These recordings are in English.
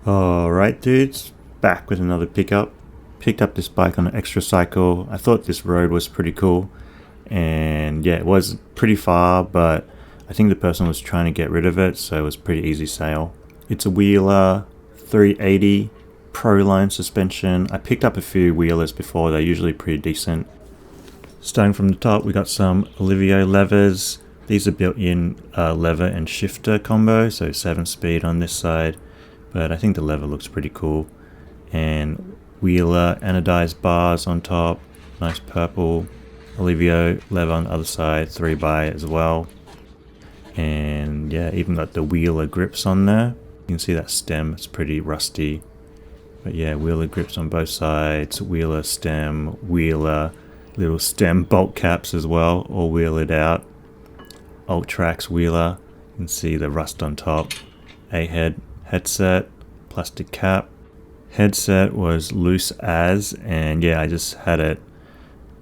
Alright dudes, back with another pickup. Picked up this bike on an extra cycle. I thought this road was pretty cool, and yeah, it was pretty far, but I think the person was trying to get rid of it, so it was pretty easy sale. It's a Wheeler 380 Pro Line suspension. I picked up a few Wheelers before, they're usually pretty decent. Starting from the top, we got some Olivio levers. These are built-in lever and shifter combo, so 7-speed on this side, but I think the lever looks pretty cool. And Wheeler anodized bars on top, nice purple. Olivio lever on the other side, 3x as well. And yeah, even got the Wheeler grips on there. You can see that stem, it's pretty rusty. But yeah, Wheeler grips on both sides, Wheeler stem, Wheeler little stem bolt caps as well, all wheeled out. Ultrax Wheeler, you can see the rust on top. A-head headset, plastic cap. Headset was loose as, and yeah, I just had it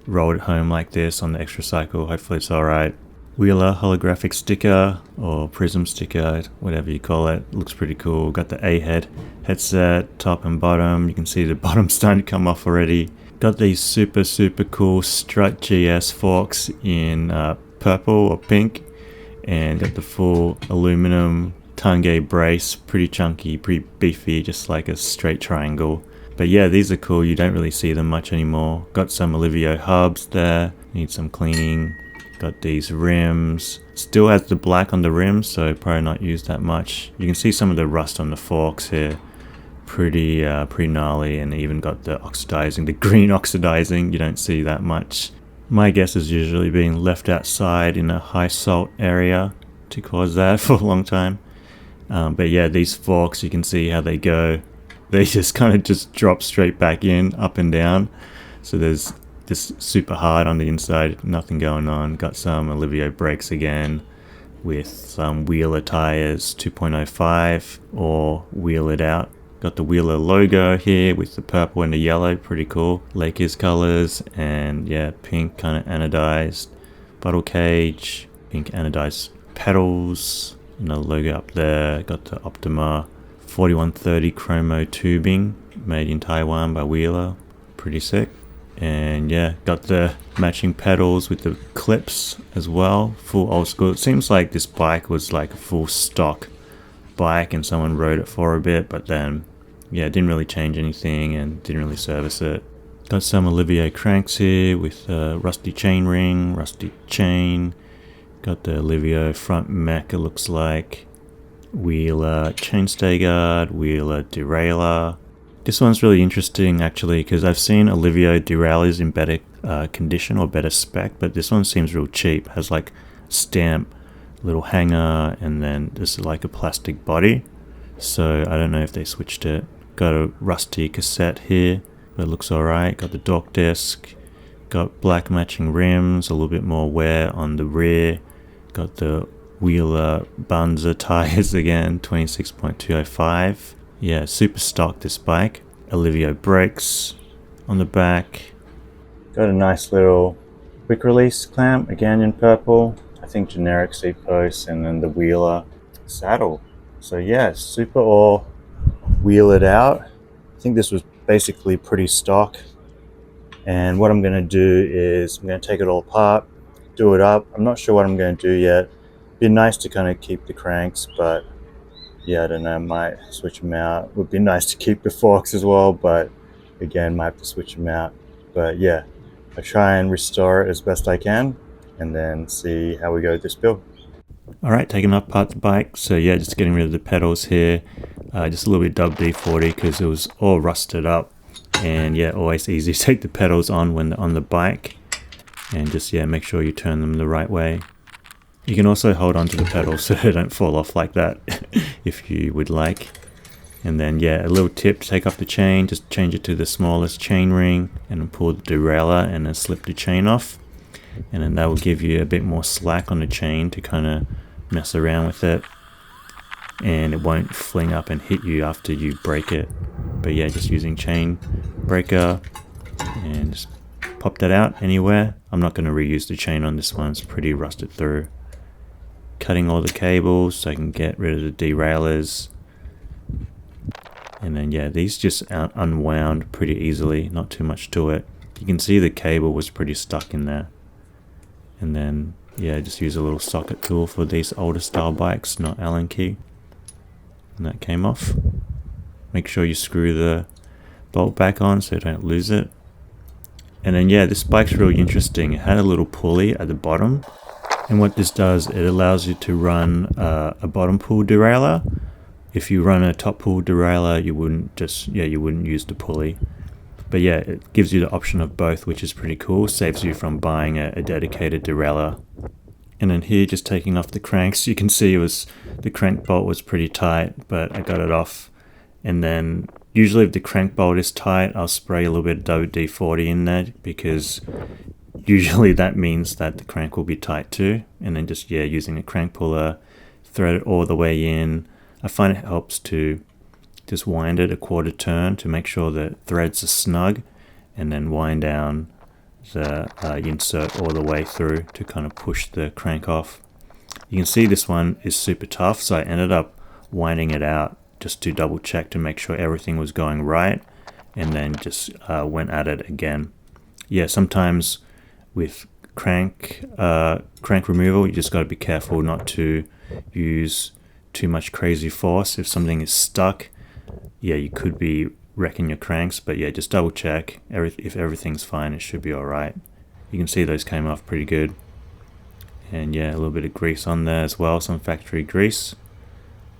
rolled home like this on the extra cycle. Hopefully it's alright. Wheeler holographic sticker or prism sticker, whatever you call it. Looks pretty cool. Got the A-head headset, top and bottom. You can see the bottom starting to come off already. Got these super cool Strut GS forks in purple or pink, and got the full aluminum Tange brace, pretty chunky, pretty beefy, just like a straight triangle. But yeah, these are cool. You don't really see them much anymore. Got some Olivio hubs there, need some cleaning. Got these rims, still has the black on the rims, so probably not used that much. You can see some of the rust on the forks here, pretty gnarly, and even got the oxidizing, the green oxidizing. You don't see that much. My guess is usually being left outside in a high salt area to cause that for a long time. But yeah, these forks, you can see how they go. They just kind of just drop straight back in, up and down. So there's this super hard on the inside, nothing going on. Got some Olivio brakes again with some Wheeler tires, 2.05 or wheel it out. Got the Wheeler logo here with the purple and the yellow, pretty cool. Lakers colors, and yeah, pink kind of anodized bottle cage, pink anodized pedals, another logo up there. Got the Optima 4130 chromo tubing made in Taiwan by Wheeler, pretty sick. And yeah, got the matching pedals with the clips as well, full old school. It seems like this bike was like a full stock bike and someone rode it for a bit, but then yeah, didn't really change anything and didn't really service it. Got some Olivio cranks here with a rusty chain ring, rusty chain. Got the Olivio front mech, it looks like. Wheeler chainstay guard, Wheeler derailleur. This one's really interesting actually, because I've seen Olivio derailleurs in better condition or better spec, but this one seems real cheap. Has like stamp, little hanger, and then this is like a plastic body. So I don't know if they switched it. Got a rusty cassette here, but it looks alright. Got the dock disc. Got black matching rims, a little bit more wear on the rear. Got the Wheeler Banza tires again, 26.205. Yeah, super stock this bike. Olivio brakes on the back. Got a nice little quick release clamp, again in purple. I think generic seat posts, and then the Wheeler saddle. So yeah, super all wheel it out. I think this was basically pretty stock. And what I'm going to do is I'm going to take it all apart, do it up. I'm not sure what I'm going to do yet. Be nice to kind of keep the cranks, but yeah, I don't know, I might switch them out. Would be nice to keep the forks as well, but again, might have to switch them out. But yeah, I'll try and restore it as best I can, and then see how we go with this build. Alright, taking apart the bike. So yeah, just getting rid of the pedals here. Just a little bit WD-40 because it was all rusted up. And yeah, always easy to take the pedals on when they're on the bike. And just yeah, make sure you turn them the right way. You can also hold on to the pedals so they don't fall off like that if you would like. And then yeah, a little tip to take off the chain, just change it to the smallest chain ring and then pull the derailleur and then slip the chain off. And then that will give you a bit more slack on the chain to kind of mess around with it. And it won't fling up and hit you after you break it. But yeah, just using chain breaker and just pop that out anywhere. I'm not going to reuse the chain on this one, it's pretty rusted through. Cutting all the cables so I can get rid of the derailleurs. And then yeah, these just unwound pretty easily, not too much to it. You can see the cable was pretty stuck in there. And then yeah, just use a little socket tool for these older style bikes, not Allen key. And that came off. Make sure you screw the bolt back on so you don't lose it. And then yeah, this bike's really interesting. It had a little pulley at the bottom, and what this does, it allows you to run a bottom pull derailleur. If you run a top pull derailleur, you wouldn't use the pulley. But yeah, it gives you the option of both, which is pretty cool. Saves you from buying a dedicated derailleur. And then here, just taking off the cranks, you can see the crank bolt was pretty tight, but I got it off. And then usually if the crank bolt is tight, I'll spray a little bit of WD-40 in there, because usually that means that the crank will be tight too. And then just using a crank puller, thread it all the way in. I find it helps to just wind it a quarter turn to make sure the threads are snug, and then wind down the insert all the way through to kind of push the crank off. You can see this one is super tough, so I ended up winding it out just to double check to make sure everything was going right, and then just went at it again. Yeah, sometimes with crank removal, you just got to be careful not to use too much crazy force. If something is stuck, yeah, you could be wrecking your cranks, but yeah, just double check. If everything's fine, it should be alright. You can see those came off pretty good. And yeah, a little bit of grease on there as well, some factory grease.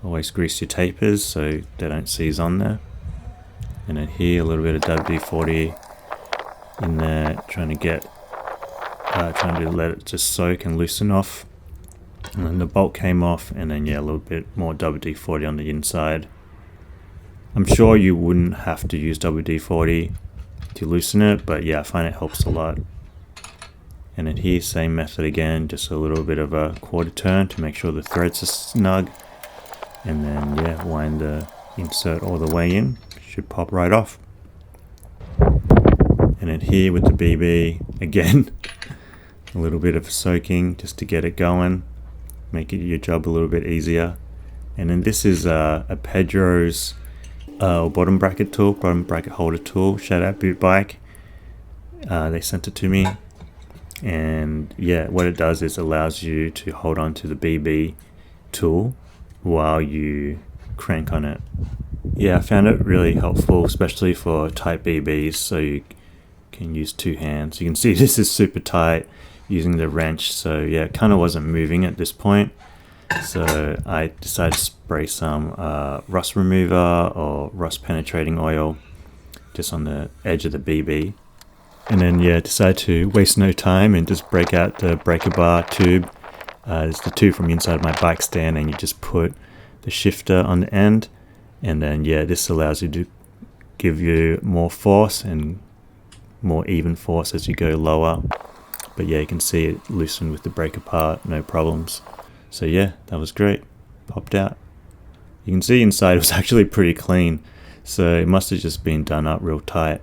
Always grease your tapers so they don't seize on there. And then here, a little bit of WD-40 in there, trying to let it just soak and loosen off. And then the bolt came off, and then yeah, a little bit more WD-40 on the inside. I'm sure you wouldn't have to use WD-40 to loosen it, but yeah, I find it helps a lot. And then here, same method again, just a little bit of a quarter turn to make sure the threads are snug. And then yeah, wind the insert all the way in. Should pop right off. And then here with the BB, again, a little bit of soaking just to get it going. Make your job a little bit easier. And then this is a Pedro's bottom bracket holder tool. Shout out Boot Bike. They sent it to me. And yeah, what it does is allows you to hold on to the BB tool while you crank on it. Yeah, I found it really helpful, especially for tight BBs, so you can use two hands. You can see this is super tight using the wrench, so yeah, it kind of wasn't moving at this point. So I decided to spray some rust remover or rust penetrating oil just on the edge of the BB. And then yeah, decided to waste no time and just break out the breaker bar tube. It's the tube from the inside of my bike stand, and you just put the shifter on the end, and then yeah, this allows you to give you more force and more even force as you go lower. But yeah, you can see it loosened with the breaker part, no problems. So yeah, that was great. Popped out. You can see inside it was actually pretty clean, so it must have just been done up real tight.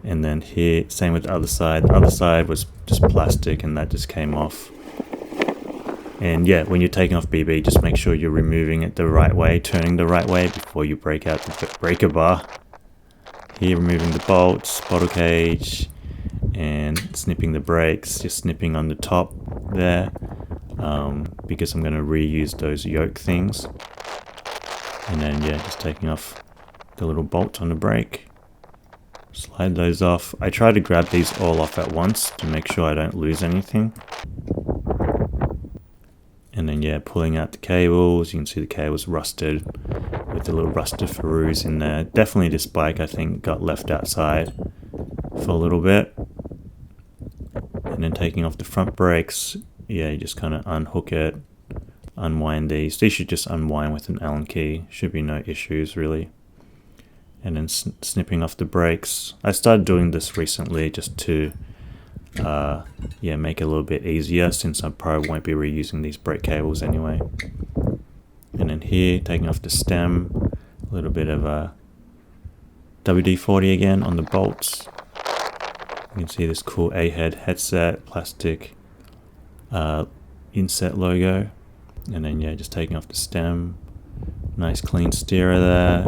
And then here, same with the other side. The other side was just plastic, and that just came off. And yeah, when you're taking off BB, just make sure you're removing it the right way, turning the right way before you break out the breaker bar. Here, removing the bolts, bottle cage, and snipping the brakes, just snipping on the top there, because I'm going to reuse those yoke things. And then yeah, just taking off the little bolts on the brake. Slide those off. I try to grab these all off at once to make sure I don't lose anything. And then yeah, pulling out the cables. You can see the cables rusted with the little rusted ferrules in there. Definitely this bike, I think, got left outside for a little bit. And then taking off the front brakes, yeah, you just kind of unhook it, unwind these. These should just unwind with an Allen key. Should be no issues really. And then snipping off the brakes. I started doing this recently just to make it a little bit easier, since I probably won't be reusing these brake cables anyway. And then here, taking off the stem, a little bit of a WD-40 again on the bolts. You can see this cool A-head headset, plastic inset logo. And then yeah, just taking off the stem. Nice clean steerer there.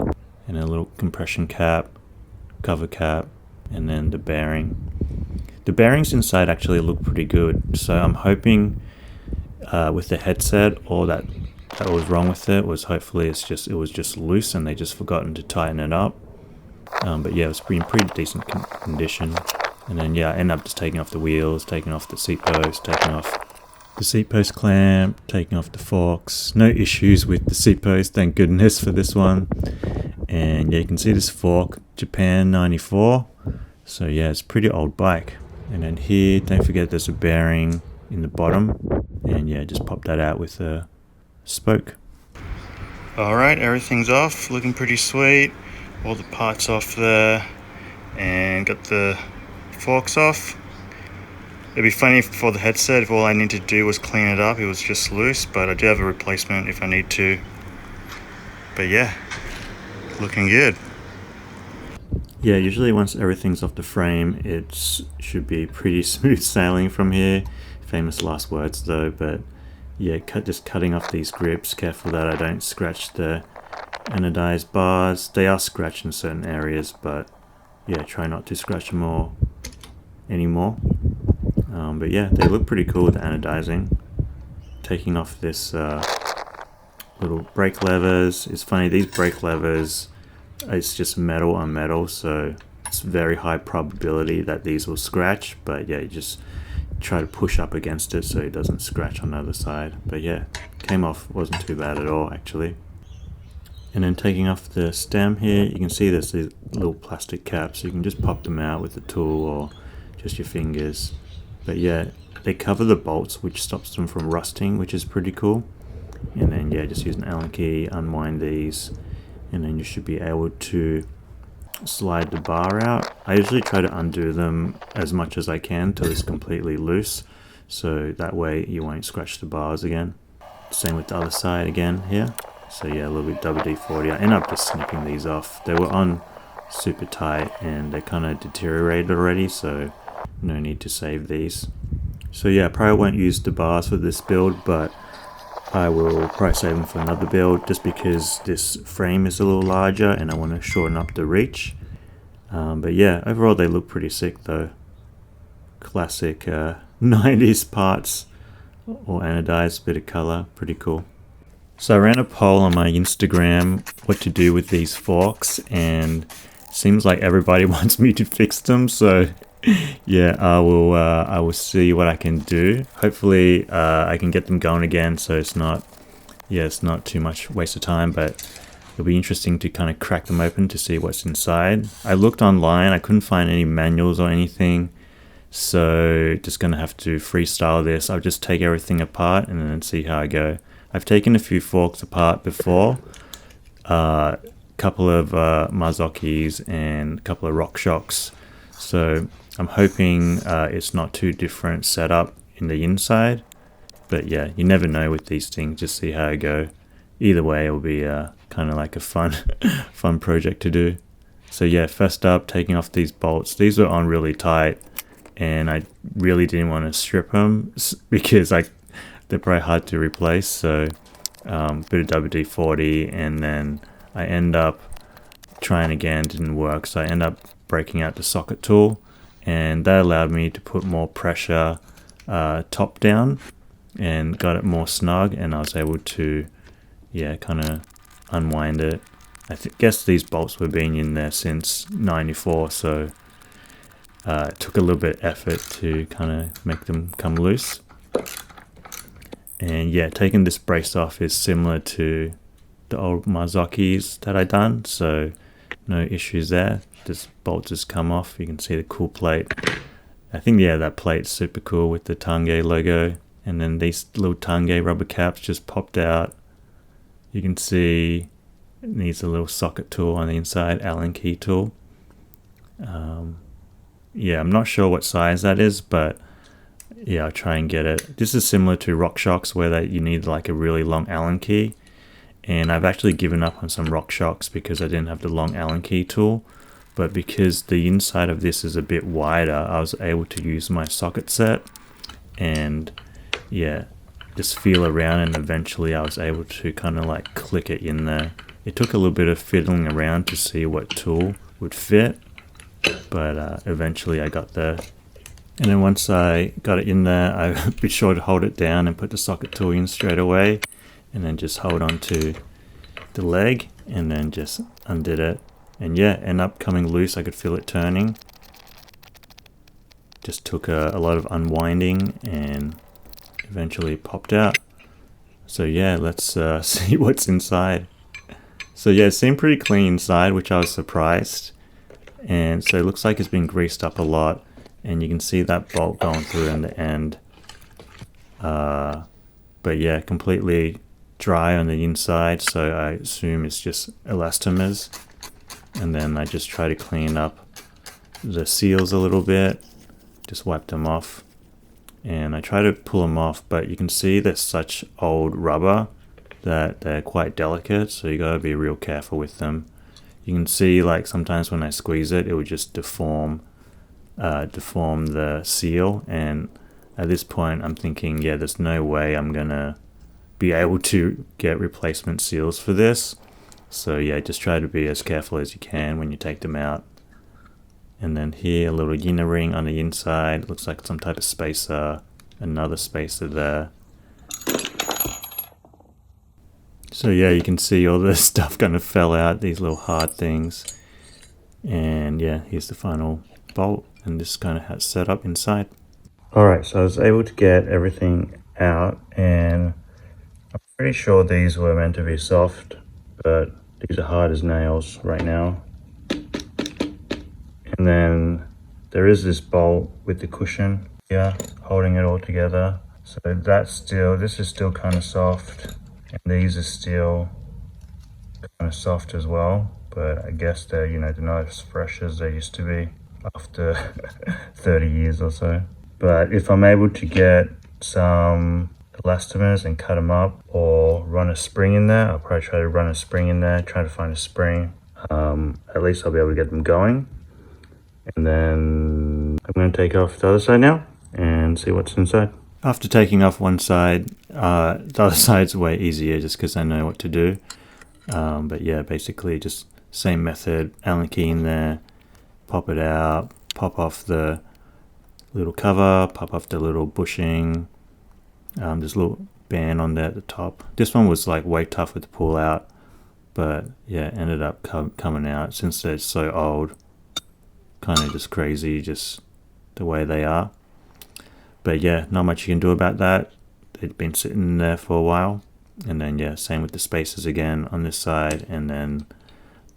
And a compression cap, cover cap, and then the bearing. The bearings inside actually look pretty good, so I'm hoping with the headset, all that was wrong with it was hopefully it was just loose and they just forgotten to tighten it up. But yeah, it was in pretty decent condition. And then yeah, I ended up just taking off the wheels, taking off the seat post, taking off the seat post clamp, taking off the forks. No issues with the seat post, thank goodness for this one. And yeah, you can see this fork, Japan 94. So yeah, it's a pretty old bike. And then here, don't forget there's a bearing in the bottom. And yeah, just pop that out with a spoke. Alright, everything's off, looking pretty sweet. All the parts off there. And got the forks off. It'd be funny for the headset if all I need to do was clean it up. It was just loose, but I do have a replacement if I need to. But yeah, looking good. Yeah, usually once everything's off the frame, it should be pretty smooth sailing from here. Famous last words though, but yeah, just cutting off these grips, careful that I don't scratch the anodized bars. They are scratched in certain areas, but yeah, try not to scratch them all anymore. But yeah, they look pretty cool with the anodizing. Taking off this little brake levers. It's funny, these brake levers, it's just metal on metal, so it's very high probability that these will scratch, but yeah, you just try to push up against it so it doesn't scratch on the other side. But yeah, came off, wasn't too bad at all actually. And then taking off the stem here, you can see there's these little plastic caps, so you can just pop them out with a tool or just your fingers. But yeah, they cover the bolts, which stops them from rusting, which is pretty cool. And then yeah, just use an Allen key, unwind these, and then you should be able to slide the bar out. I usually try to undo them as much as I can till it's completely loose, so that way you won't scratch the bars again. Same with the other side again here. So yeah, a little bit WD-40. I end up just snipping these off. They were on super tight and they kind of deteriorated already, so no need to save these. So yeah, I probably won't use the bars for this build, but I will probably save them for another build just because this frame is a little larger and I want to shorten up the reach. But yeah, overall they look pretty sick though. Classic 90s parts, all anodized, bit of color, pretty cool. So I ran a poll on my Instagram what to do with these forks, and it seems like everybody wants me to fix them, so yeah, I will see what I can do. Hopefully I can get them going again, so it's not too much waste of time, but it'll be interesting to kind of crack them open to see what's inside. I looked online, I couldn't find any manuals or anything, so just gonna have to freestyle this. I'll just take everything apart and then see how I go. I've taken a few forks apart before, a couple of Mazokis and a couple of RockShox, so I'm hoping it's not too different setup in the inside, but yeah, you never know with these things, just see how I go. Either way, it'll be kind of like a fun project to do. So yeah, first up, taking off these bolts. These were on really tight, and I really didn't want to strip them because they're probably hard to replace, so bit of WD-40, and then I end up trying again, didn't work, so I end up breaking out the socket tool, and that allowed me to put more pressure top down and got it more snug, and I was able to kind of unwind it. I guess these bolts were being in there since 94, so it took a little bit of effort to kind of make them come loose. And yeah, taking this brace off is similar to the old Mazokis that I done, so no issues there. This bolt just come off. You can see the cool plate. I think yeah, that plate's super cool with the Tange logo, and then these little Tange rubber caps just popped out. You can see it needs a little socket tool on the inside, Allen key tool. Yeah, I'm not sure what size that is, but yeah, I'll try and get it. This is similar to RockShox where you need like a really long Allen key, and I've actually given up on some RockShox because I didn't have the long Allen key tool, but because the inside of this is a bit wider, I was able to use my socket set and yeah, just feel around, and eventually I was able to kind of like click it in there It took a little bit of fiddling around to see what tool would fit, but eventually I got there. And then once I got it in there, I be sure to hold it down and put the socket tool in straight away, and then just hold on to the leg and then just undid it. And yeah, ended up coming loose. I could feel it turning. Just took a lot of unwinding and eventually popped out. So yeah, let's see what's inside. So yeah, it seemed pretty clean inside, which I was surprised. And so it looks like it's been greased up a lot, and you can see that bolt going through in the end. But yeah, completely dry on the inside, so I assume it's just elastomers. And then I just try to clean up the seals a little bit, just wipe them off. And I try to pull them off, but you can see there's such old rubber that they're quite delicate, so you gotta be real careful with them. You can see like sometimes when I squeeze it, it would just deform the seal, and at this point I'm thinking, yeah, there's no way I'm gonna be able to get replacement seals for this. So yeah, just try to be as careful as you can when you take them out. And then here, a little inner ring on the inside, looks like some type of spacer, another spacer there. So yeah, you can see all the stuff kind of fell out, these little hard things. And yeah, here's the final bolt, and this is kind of how it's set up inside. Alright, so I was able to get everything out, and I'm pretty sure these were meant to be soft, but these are hard as nails right now. And then there is this bolt with the cushion here holding it all together. So this is still kind of soft, and these are still kind of soft as well. But I guess they're not as fresh as they used to be after 30 years or so. But if I'm able to get some elastomers and cut them up, or run a spring in there, I'll probably try to run a spring in there, try to find a spring. At least I'll be able to get them going. And then I'm going to take off the other side now and see what's inside. After taking off one side, the other side's way easier just because I know what to do. But yeah, basically just same method, Allen key in there, pop it out, pop off the little cover, pop off the little bushing. There's a little band on there at the top. This one was like way tougher to pull out, but yeah, ended up coming out since they're so old. Kind of just crazy, just the way they are. But yeah, not much you can do about that. They'd been sitting there for a while. And then yeah, same with the spacers again on this side, and then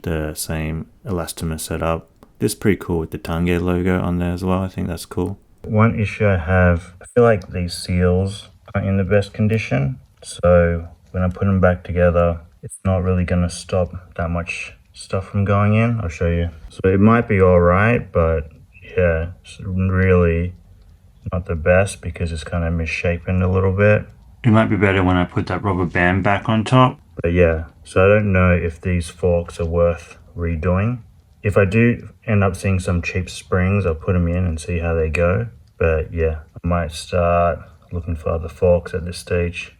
the same elastomer setup. This is pretty cool with the Tange logo on there as well. I think that's cool. One issue I have, I feel like these seals aren't in the best condition. So when I put them back together, it's not really going to stop that much stuff from going in. I'll show you. So it might be all right, but yeah, it's really not the best because it's kind of misshapen a little bit. It might be better when I put that rubber band back on top. But yeah, so I don't know if these forks are worth redoing. If I do end up seeing some cheap springs, I'll put them in and see how they go. But yeah, I might start looking for other forks at this stage.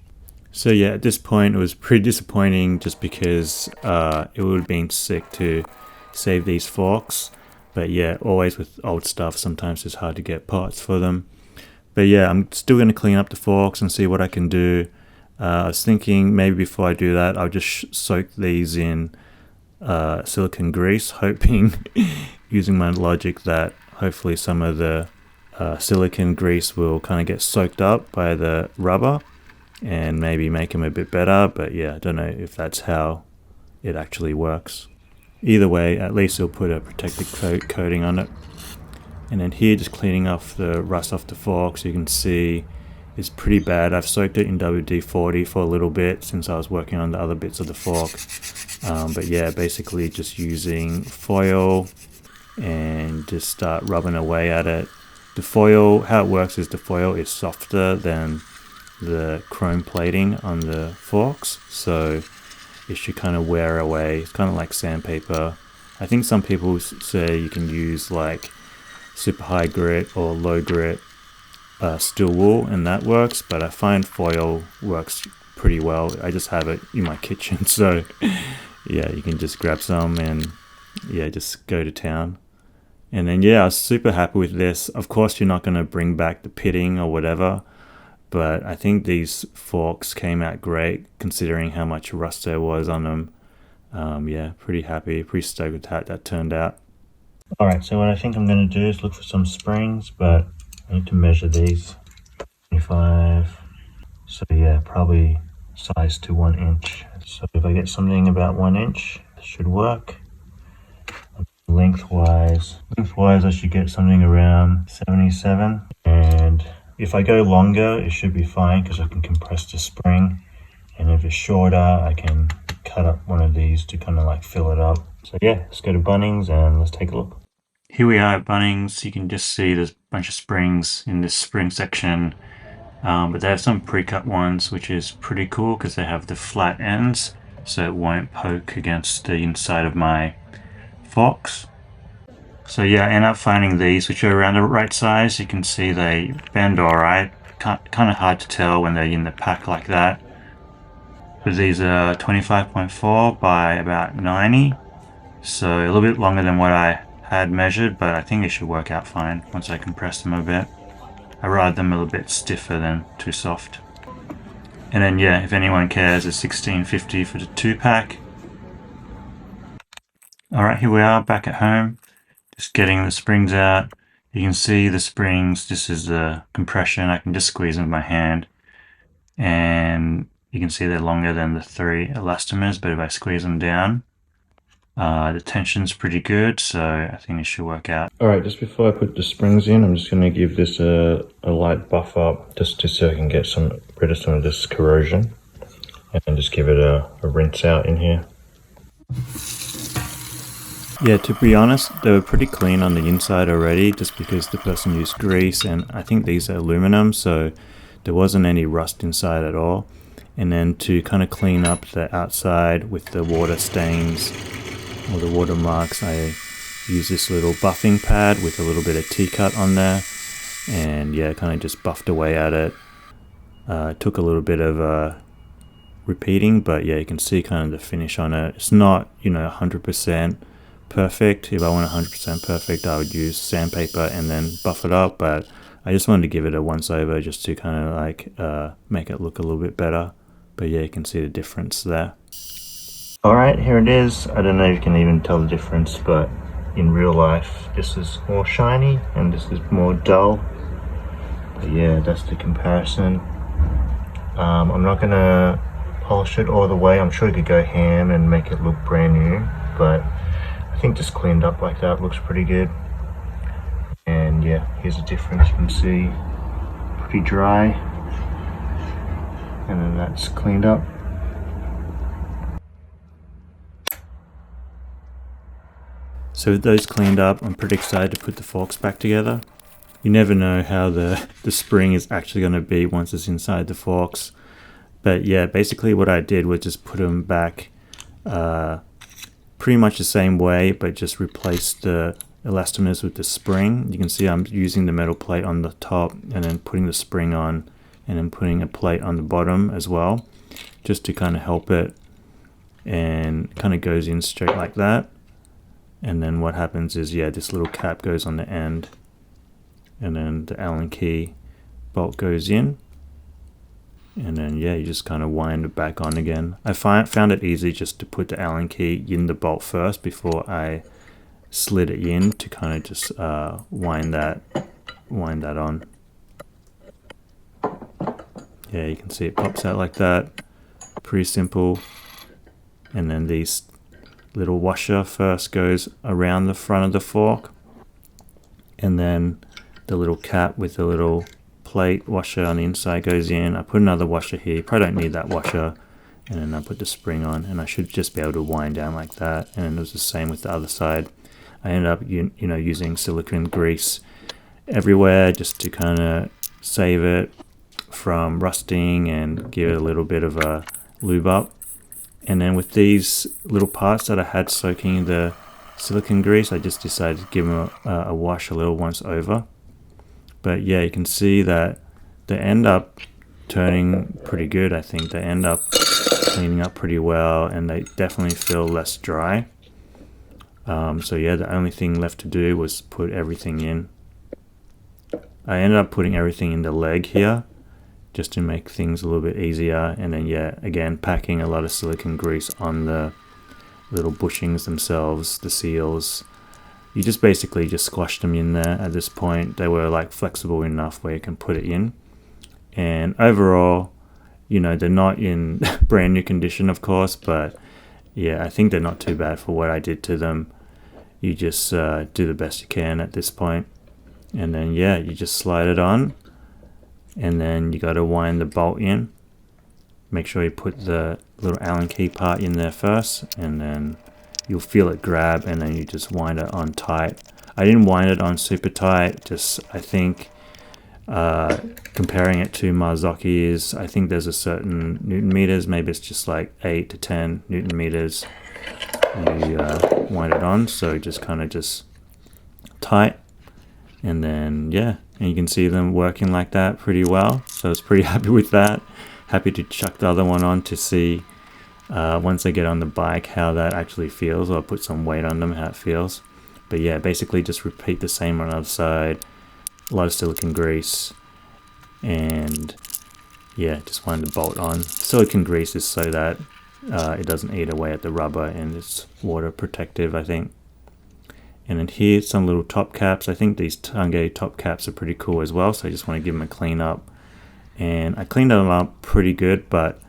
So yeah, at this point it was pretty disappointing just because it would have been sick to save these forks. But yeah, always with old stuff, sometimes it's hard to get parts for them. But yeah, I'm still going to clean up the forks and see what I can do. I was thinking maybe before I do that, I'll just soak these in silicone grease, hoping, using my logic, that hopefully some of the silicone grease will kind of get soaked up by the rubber and maybe make them a bit better. But yeah, I don't know if that's how it actually works. Either way, at least it'll put a protective coating on it. And then here, just cleaning off the rust off the fork, so you can see it's pretty bad. I've soaked it in WD-40 for a little bit since I was working on the other bits of the fork. But yeah, basically just using foil and just start rubbing away at it. The foil, how it works is the foil is softer than the chrome plating on the forks, so it should kind of wear away. It's kind of like sandpaper. I think some people say you can use like super high grit or low grit steel wool, and that works, but I find foil works pretty well. I just have it in my kitchen, so yeah, you can just grab some and yeah, just go to town. And then yeah, I was super happy with this. Of course, you're not going to bring back the pitting or whatever, but I think these forks came out great considering how much rust there was on them. Yeah, pretty happy, pretty stoked with how that turned out. Alright, so what I think I'm going to do is look for some springs, but I need to measure these. 25, so yeah, probably size to 1 inch. So if I get something about 1 inch, it should work. Lengthwise I should get something around 77, and if I go longer it should be fine because I can compress the spring, and if it's shorter I can cut up one of these to kind of like fill it up. So yeah, let's go to Bunnings and let's take a look. Here we are at Bunnings. You can just see there's a bunch of springs in this spring section, but they have some pre-cut ones which is pretty cool because they have the flat ends so it won't poke against the inside of my forks. So yeah, I end up finding these which are around the right size. You can see they bend alright. Kind of hard to tell when they're in the pack like that. But these are 25.4 by about 90. So a little bit longer than what I had measured, but I think it should work out fine once I compress them a bit. I ride them a little bit stiffer than too soft. And then yeah, if anyone cares, it's $16.50 for the 2-pack. Alright, here we are back at home. Just getting the springs out. You can see the springs, this is the compression. I can just squeeze them with my hand. And you can see they're longer than the 3 elastomers, but if I squeeze them down, the tension's pretty good, so I think it should work out. Alright, just before I put the springs in, I'm just going to give this a light buff up, just so I can get rid of some of this corrosion. And just give it a rinse out in here. Yeah, to be honest, they were pretty clean on the inside already, just because the person used grease, and I think these are aluminum, so there wasn't any rust inside at all. And then to kind of clean up the outside with the water stains or the water marks, I use this little buffing pad with a little bit of T-cut on there, and yeah, kind of just buffed away at it. It took a little bit of repeating, but yeah, you can see kind of the finish on it. It's not, 100% perfect. If I want 100% perfect, I would use sandpaper and then buff it up, but I just wanted to give it a once over just to kind of like make it look a little bit better. But yeah, you can see the difference there. Alright, here it is. I don't know if you can even tell the difference, but in real life this is more shiny and this is more dull. But yeah, that's the comparison. I'm not gonna polish it all the way. I'm sure you could go ham and make it look brand new, but I think just cleaned up like that looks pretty good. And yeah, here's the difference. You can see pretty dry, and then that's cleaned up. So with those cleaned up, I'm pretty excited to put the forks back together. You never know how the spring is actually going to be once it's inside the forks. But yeah, basically what I did was just put them back pretty much the same way, but just replace the elastomers with the spring. You can see I'm using the metal plate on the top and then putting the spring on, and then putting a plate on the bottom as well, just to kind of help it, and kind of goes in straight like that. And then what happens is, yeah, this little cap goes on the end, and then the Allen key bolt goes in, and then yeah, you just kind of wind it back on again. I found it easy just to put the Allen key in the bolt first before I slid it in, to kind of just wind that on. Yeah, you can see it pops out like that. Pretty simple. And then these little washer first goes around the front of the fork, and then the little cap with the little plate washer on the inside goes in. I put another washer here. You probably don't need that washer. And then I put the spring on, and I should just be able to wind down like that. And it was the same with the other side. I ended up using silicone grease everywhere just to kind of save it from rusting and give it a little bit of a lube up. And then with these little parts that I had soaking in the silicone grease, I just decided to give them a wash a little once over. But yeah, you can see that they end up turning pretty good. I think they end up cleaning up pretty well, and they definitely feel less dry. So yeah, the only thing left to do was put everything in. I ended up putting everything in the leg here just to make things a little bit easier, and then yeah, again packing a lot of silicone grease on the little bushings themselves, the seals. You just basically just squash them in there. At this point they were like flexible enough where you can put it in, and overall, you know, they're not in brand new condition of course, but yeah, I think they're not too bad for what I did to them. You just do the best you can at this point, and then yeah, you just slide it on, and then you got to wind the bolt in. Make sure you put the little Allen key part in there first, and then you'll feel it grab, and then you just wind it on tight. I didn't wind it on super tight, just I think comparing it to Marzoki's, I think there's a certain Newton meters, maybe it's just like 8 to 10 Newton meters you wind it on, so just kind of just tight, and then yeah, and you can see them working like that pretty well, so I was pretty happy with that. Happy to chuck the other one on to see once I get on the bike how that actually feels, or put some weight on them, how it feels. But yeah, basically just repeat the same on the other side. A lot of silicone grease, and yeah, just wind the bolt on. Silicone grease is so that it doesn't eat away at the rubber, and it's water protective, I think. And then here's some little top caps. I think these Tange top caps are pretty cool as well, so I just want to give them a clean up. And I cleaned them up pretty good, but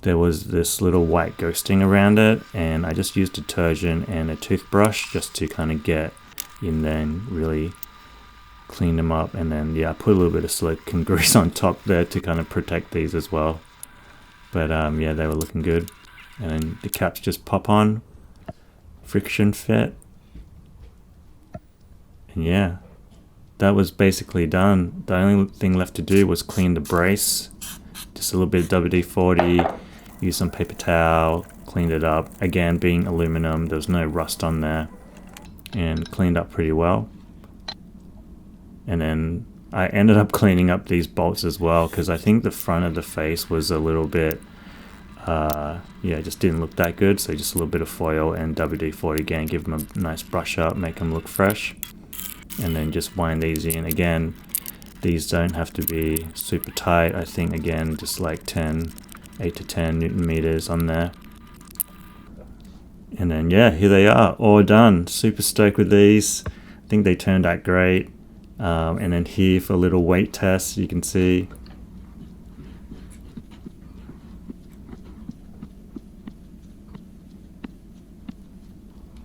there was this little white ghosting around it, and I just used detergent and a toothbrush just to kind of get in there and really clean them up. And then yeah, I put a little bit of silicone grease on top there to kind of protect these as well. But yeah, they were looking good. And then the caps just pop on, friction fit, and yeah, that was basically done. The only thing left to do was clean the brace, just a little bit of WD-40, use some paper towel, cleaned it up. Again, being aluminum, there was no rust on there, and cleaned up pretty well. And then I ended up cleaning up these bolts as well, because I think the front of the face was a little bit yeah, just didn't look that good, so just a little bit of foil and WD-40 again, give them a nice brush up, make them look fresh, and then just wind these in. Again, these don't have to be super tight. I think again just like 8 to 10 Newton meters on there. And then yeah, here they are, all done. Super stoked with these. I think they turned out great. And then here for a little weight test, you can see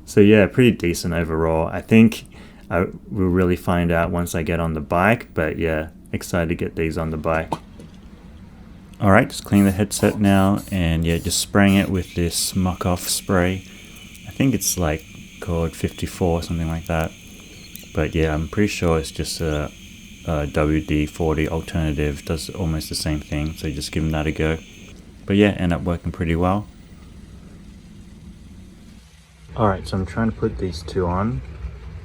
so yeah, pretty decent overall. I think I will really find out once I get on the bike, but yeah, excited to get these on the bike. Alright, just clean the headset now, and yeah, just spraying it with this muck-off spray. I think it's like called 54, something like that. But yeah, I'm pretty sure it's just a WD-40 alternative, does almost the same thing, so just give them that a go. But yeah, end up working pretty well. Alright, so I'm trying to put these two on,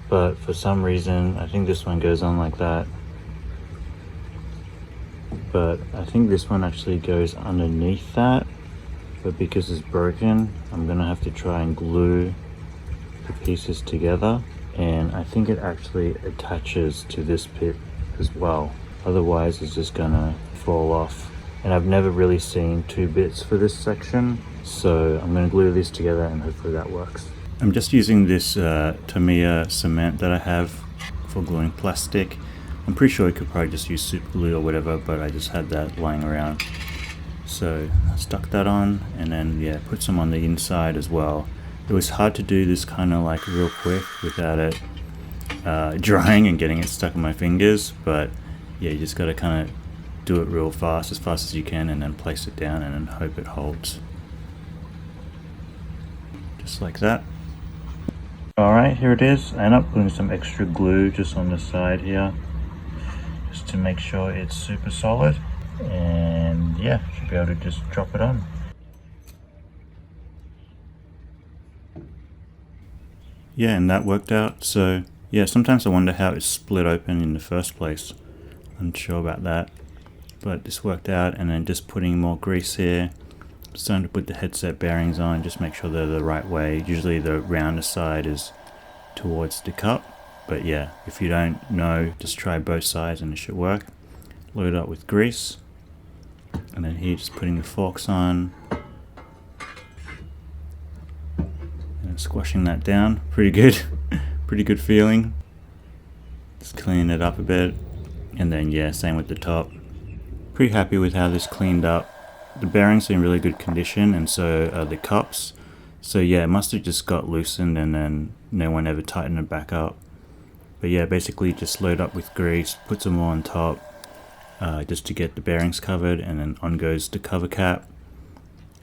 but for some reason I think this one goes on like that, but I think this one actually goes underneath that, but because it's broken I'm gonna have to try and glue the pieces together, and I think it actually attaches to this bit as well, otherwise it's just gonna fall off. And I've never really seen two bits for this section, so I'm gonna glue these together and hopefully that works. I'm just using this Tamiya cement that I have for gluing plastic. I'm pretty sure you could probably just use super glue or whatever, but I just had that lying around. So I stuck that on, and then yeah, put some on the inside as well. It was hard to do this kind of like real quick without it drying and getting it stuck in my fingers, but yeah, you just got to kind of do it real fast, as fast as you can, and then place it down and then hope it holds. Just like that. Alright, here it is. I end up putting some extra glue just on the side here, just to make sure it's super solid, and yeah, should be able to just drop it on. Yeah, and that worked out. So yeah, sometimes I wonder how it split open in the first place. Unsure about that, but this worked out. And then just putting more grease here, starting to put the headset bearings on. Just make sure they're the right way. Usually the rounder side is towards the cup, but yeah, if you don't know, just try both sides and it should work. Load up with grease, and then here just putting the forks on and squashing that down. Pretty good. Pretty good feeling. Just clean it up a bit, and then yeah, same with the top. Pretty happy with how this cleaned up. The bearings are in really good condition, and so are the cups. So yeah, it must have just got loosened and then no one ever tightened it back up. But yeah, basically just load up with grease, put some more on top, just to get the bearings covered, and then on goes the cover cap,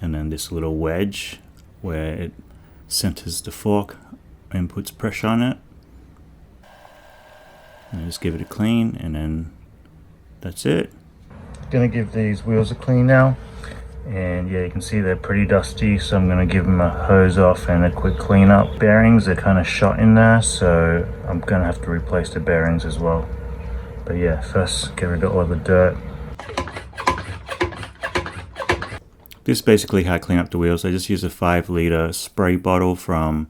and then this little wedge where it centers the fork and puts pressure on it. And just give it a clean, and then that's it. Gonna give these wheels a clean now, and yeah, you can see they're pretty dusty, so I'm gonna give them a hose off and a quick clean up. Bearings are kind of shot in there, so I'm gonna have to replace the bearings as well. But yeah, first get rid of all the dirt. This is basically how I clean up the wheels. I just use a 5-liter spray bottle from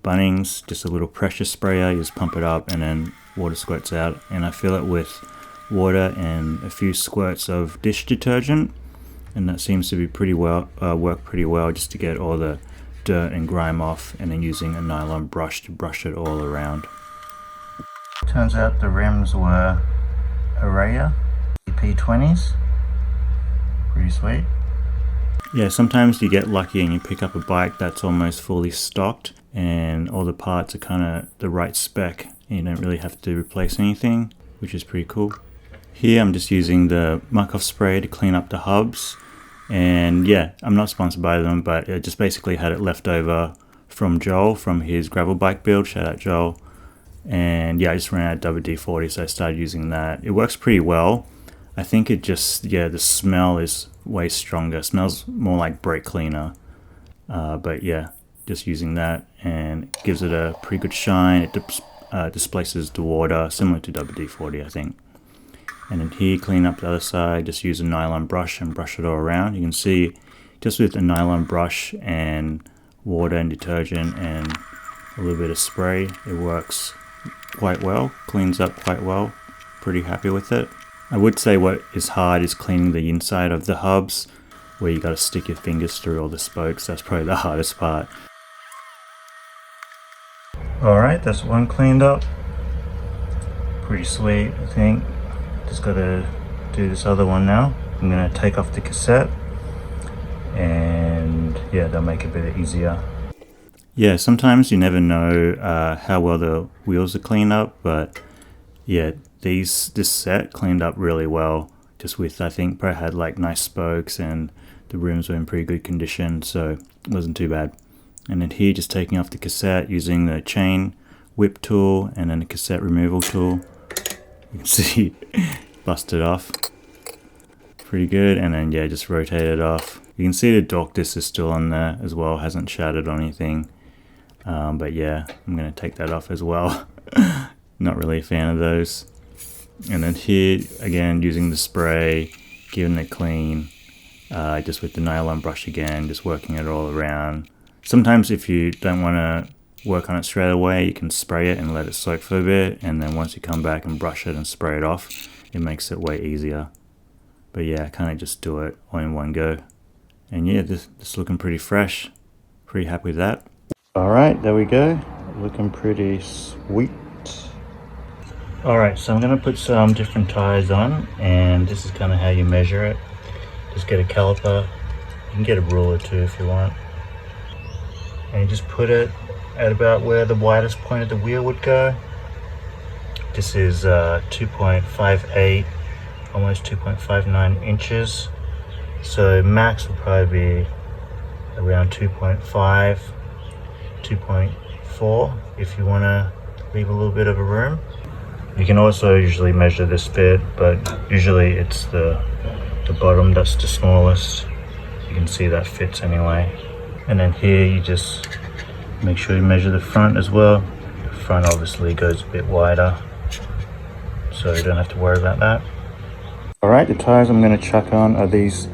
Bunnings, just a little pressure sprayer. You just pump it up and then water squirts out, and I fill it with water and a few squirts of dish detergent, and that seems to be pretty well work pretty well, just to get all the dirt and grime off, and then using a nylon brush to brush it all around. Turns out the rims were derailleur P20s. Pretty sweet. Yeah, sometimes you get lucky and you pick up a bike that's almost fully stocked and all the parts are kind of the right spec and you don't really have to replace anything, which is pretty cool. Here I'm just using the muck off spray to clean up the hubs, and yeah, I'm not sponsored by them, but I just basically had it left over from Joel from his gravel bike build. Shout out Joel. And yeah, I just ran out of WD-40, so I started using that. It works pretty well. I think it just, yeah, the smell is way stronger. It smells more like brake cleaner. But yeah, just using that, and it gives it a pretty good shine. It displaces the water, similar to WD-40, I think. And then here, clean up the other side. Just use a nylon brush and brush it all around. You can see, just with a nylon brush and water and detergent and a little bit of spray, it works quite well, cleans up quite well. Pretty happy with it. I would say what is hard is cleaning the inside of the hubs, where you got to stick your fingers through all the spokes. That's probably the hardest part. Alright, that's one cleaned up. Pretty sweet, I think. Just got to do this other one now. I'm going to take off the cassette, and yeah, that'll make it a bit easier. Yeah, sometimes you never know how well the wheels are cleaned up, but yeah, this set cleaned up really well. Just with, I think, probably had like nice spokes and the rims were in pretty good condition, so it wasn't too bad. And then here, just taking off the cassette using the chain whip tool and then the cassette removal tool. You can see busted off. Pretty good. And then yeah, just rotate it off. You can see the dork disc is still on there as well, hasn't shattered or anything. But yeah, I'm going to take that off as well. Not really a fan of those. And then here, again, using the spray, giving it clean, just with the nylon brush again, just working it all around. Sometimes if you don't want to work on it straight away, you can spray it and let it soak for a bit, and then once you come back and brush it and spray it off, it makes it way easier. But yeah, I kind of just do it all in one go. And yeah, this looking pretty fresh. Pretty happy with that. Alright, there we go. Looking pretty sweet. Alright, so I'm going to put some different tires on, and this is kind of how you measure it. Just get a caliper. You can get a ruler too if you want. And you just put it at about where the widest point of the wheel would go. This is 2.58, almost 2.59 inches. So max will probably be around 2.5, 2.4 if you want to leave a little bit of a room. You can also usually measure this bit, but usually it's the bottom that's the smallest. You can see that fits anyway. And then here you just make sure you measure the front as well. The front obviously goes a bit wider, so you don't have to worry about that. Alright, the tires I'm going to chuck on are these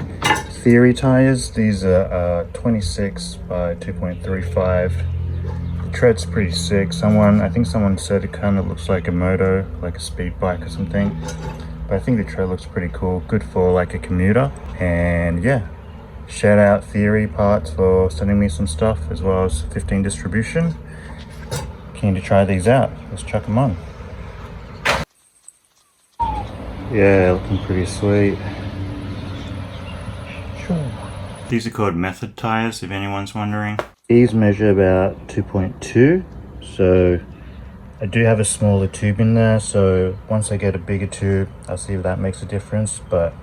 theory tires. These are 26 by 2.35. The tread's pretty sick. I think someone said it kind of looks like a moto, like a speed bike or something. But I think the tread looks pretty cool. Good for like a commuter. And yeah, shout out Theory Parts for sending me some stuff, as well as 15 Distribution. Keen to try these out. Let's chuck them on. Yeah, looking pretty sweet. Sure. These are called method tires, if anyone's wondering. These measure about 2.2, so I do have a smaller tube in there, so once I get a bigger tube, I'll see if that makes a difference, but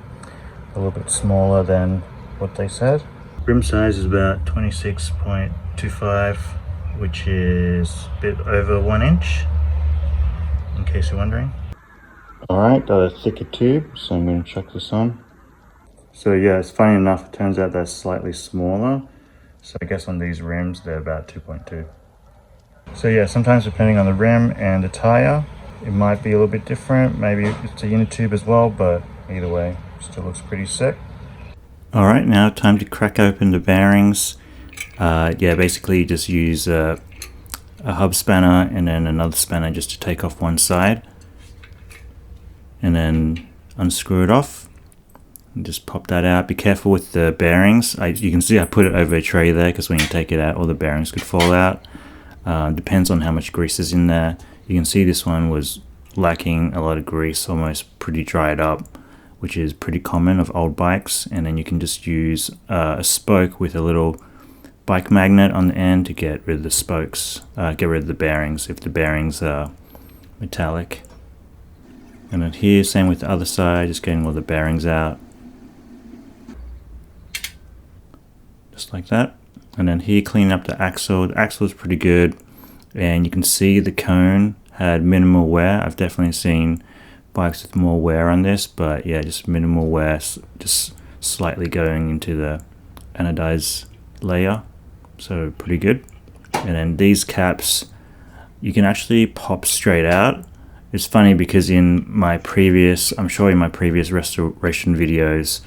a little bit smaller than what they said. Rim size is about 26.25, which is a bit over 1 inch, in case you're wondering. Alright, got a thicker tube, so I'm going to chuck this on. So yeah, it's funny enough, it turns out they're slightly smaller. So I guess on these rims, they're about 2.2. So yeah, sometimes depending on the rim and the tire, it might be a little bit different. Maybe it's a unit tube as well, but either way, still looks pretty sick. Alright, now time to crack open the bearings. Yeah, basically just use a hub spanner and then another spanner just to take off one side. And then unscrew it off. And just pop that out. Be careful with the bearings. You can see I put it over a tray there because when you take it out, all the bearings could fall out. Depends on how much grease is in there. You can see this one was lacking a lot of grease, almost pretty dried up, which is pretty common of old bikes. And then you can just use a spoke with a little bike magnet on the end to get rid of the spokes, get rid of the bearings if the bearings are metallic. And then here, same with the other side, just getting all the bearings out. Just like that. And then here, cleaning up the axle. The axle is pretty good. And you can see the cone had minimal wear. I've definitely seen bikes with more wear on this, but yeah, just minimal wear, just slightly going into the anodized layer. So pretty good. And then these caps, you can actually pop straight out. It's funny because I'm sure in my previous restoration videos,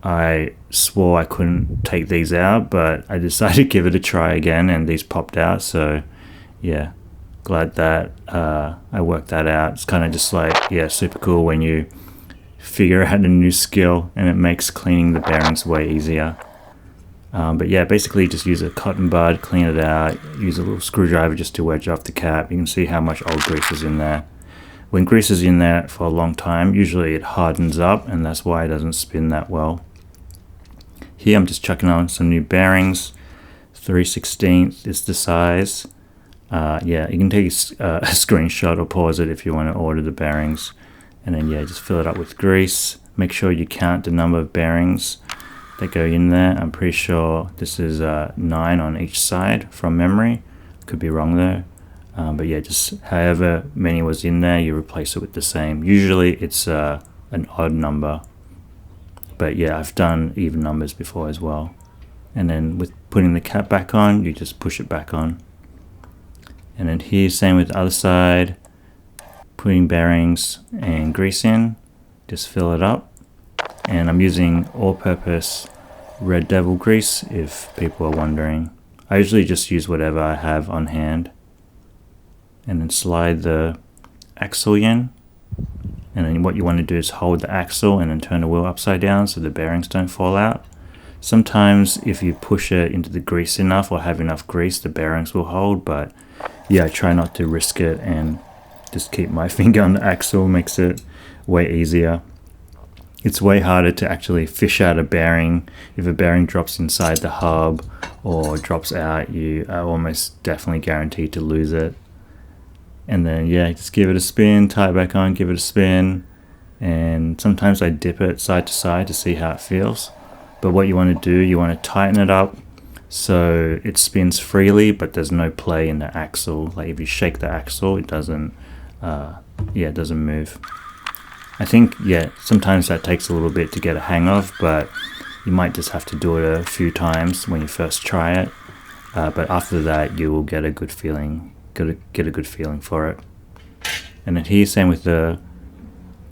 I swore I couldn't take these out, but I decided to give it a try again and these popped out. So yeah, glad that I worked that out. It's kind of just like, yeah, super cool when you figure out a new skill and it makes cleaning the bearings way easier. But yeah, basically just use a cotton bud, clean it out, use a little screwdriver just to wedge off the cap. You can see how much old grease is in there. When grease is in there for a long time, usually it hardens up, and that's why it doesn't spin that well. Here I'm just chucking on some new bearings. 3/16 is the size. Yeah, you can take a screenshot or pause it if you want to order the bearings. And then yeah, just fill it up with grease. Make sure you count the number of bearings that go in there. I'm pretty sure this is 9 on each side from memory. Could be wrong though. But yeah, just however many was in there, you replace it with the same. Usually it's an odd number, but yeah, I've done even numbers before as well. And then with putting the cap back on, you just push it back on. And then here, same with the other side, putting bearings and grease in, just fill it up. And I'm using all-purpose Red Devil grease if people are wondering. I usually just use whatever I have on hand. And then slide the axle in, and then what you want to do is hold the axle and then turn the wheel upside down so the bearings don't fall out. Sometimes if you push it into the grease enough or have enough grease, the bearings will hold, but yeah, I try not to risk it and just keep my finger on the axle. Makes it way easier. It's way harder to actually fish out a bearing. If a bearing drops inside the hub or drops out, you are almost definitely guaranteed to lose it. And then yeah, just give it a spin, tie it back on, give it a spin, and sometimes I dip it side to side to see how it feels. But what you want to do, you want to tighten it up so it spins freely, but there's no play in the axle. Like if you shake the axle, it doesn't it doesn't move. I think yeah, sometimes that takes a little bit to get a hang of, but you might just have to do it a few times when you first try it. But after that, you will get a good feeling. Get a good feeling for it. And then here, same with the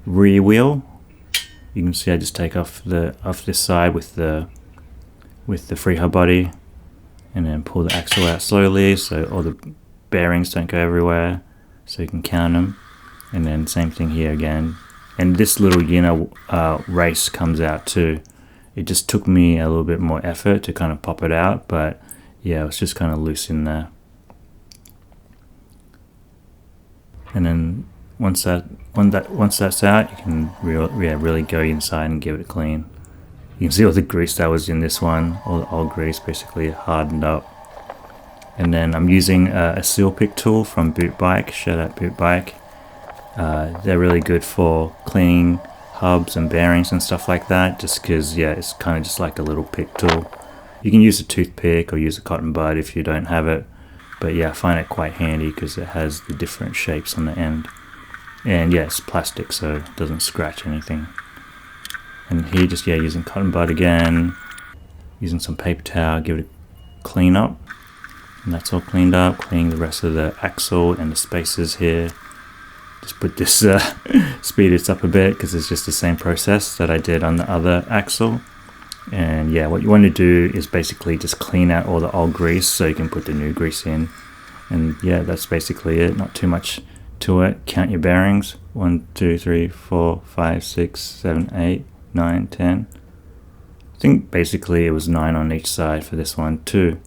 rear wheel. You can see I just take off this side with the with the free hub body, and then pull the axle out slowly so all the bearings don't go everywhere, so you can count them. And then same thing here again. And this little race comes out too. It just took me a little bit more effort to kind of pop it out, but yeah, it was just kind of loose in there. And then once that's out, you can really go inside and give it a clean. You can see all the grease that was in this one, all the old grease basically hardened up. And then I'm using a seal pick tool from Boot Bike. Shout out Boot Bike. They're really good for cleaning hubs and bearings and stuff like that, just because, yeah, it's kind of just like a little pick tool. You can use a toothpick or use a cotton bud if you don't have it, but yeah, I find it quite handy because it has the different shapes on the end. And yeah, it's plastic, so it doesn't scratch anything. And here, just using cotton bud again, using some paper towel, give it a clean up. And that's all cleaned up, cleaning the rest of the axle and the spacers here. Just put this, speed this up a bit because it's just the same process that I did on the other axle. And yeah, what you want to do is basically just clean out all the old grease so you can put the new grease in. And yeah, that's basically it, not too much to it. Count your bearings, 1, 2, 3, 4, 5, 6, 7, 8, 9, 10. I think basically it was 9 on each side for this one too.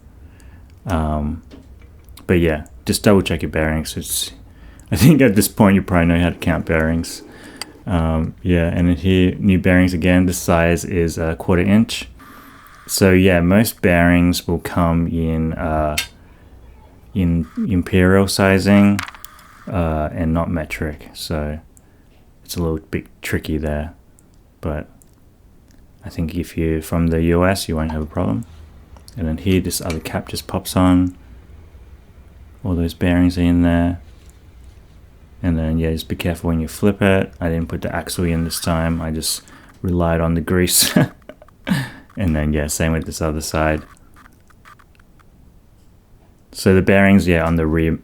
But yeah, just double check your bearings. I think at this point you probably know how to count bearings. Yeah, and then here, new bearings again. The size is a 1/4 inch. So yeah, most bearings will come in imperial sizing and not metric. So it's a little bit tricky there. But I think if you're from the US, you won't have a problem. And then here, this other cap just pops on. All those bearings are in there. And then yeah, just be careful when you flip it. I didn't put the axle in this time. I just relied on the grease. And then yeah, same with this other side. So the bearings, yeah, on the rear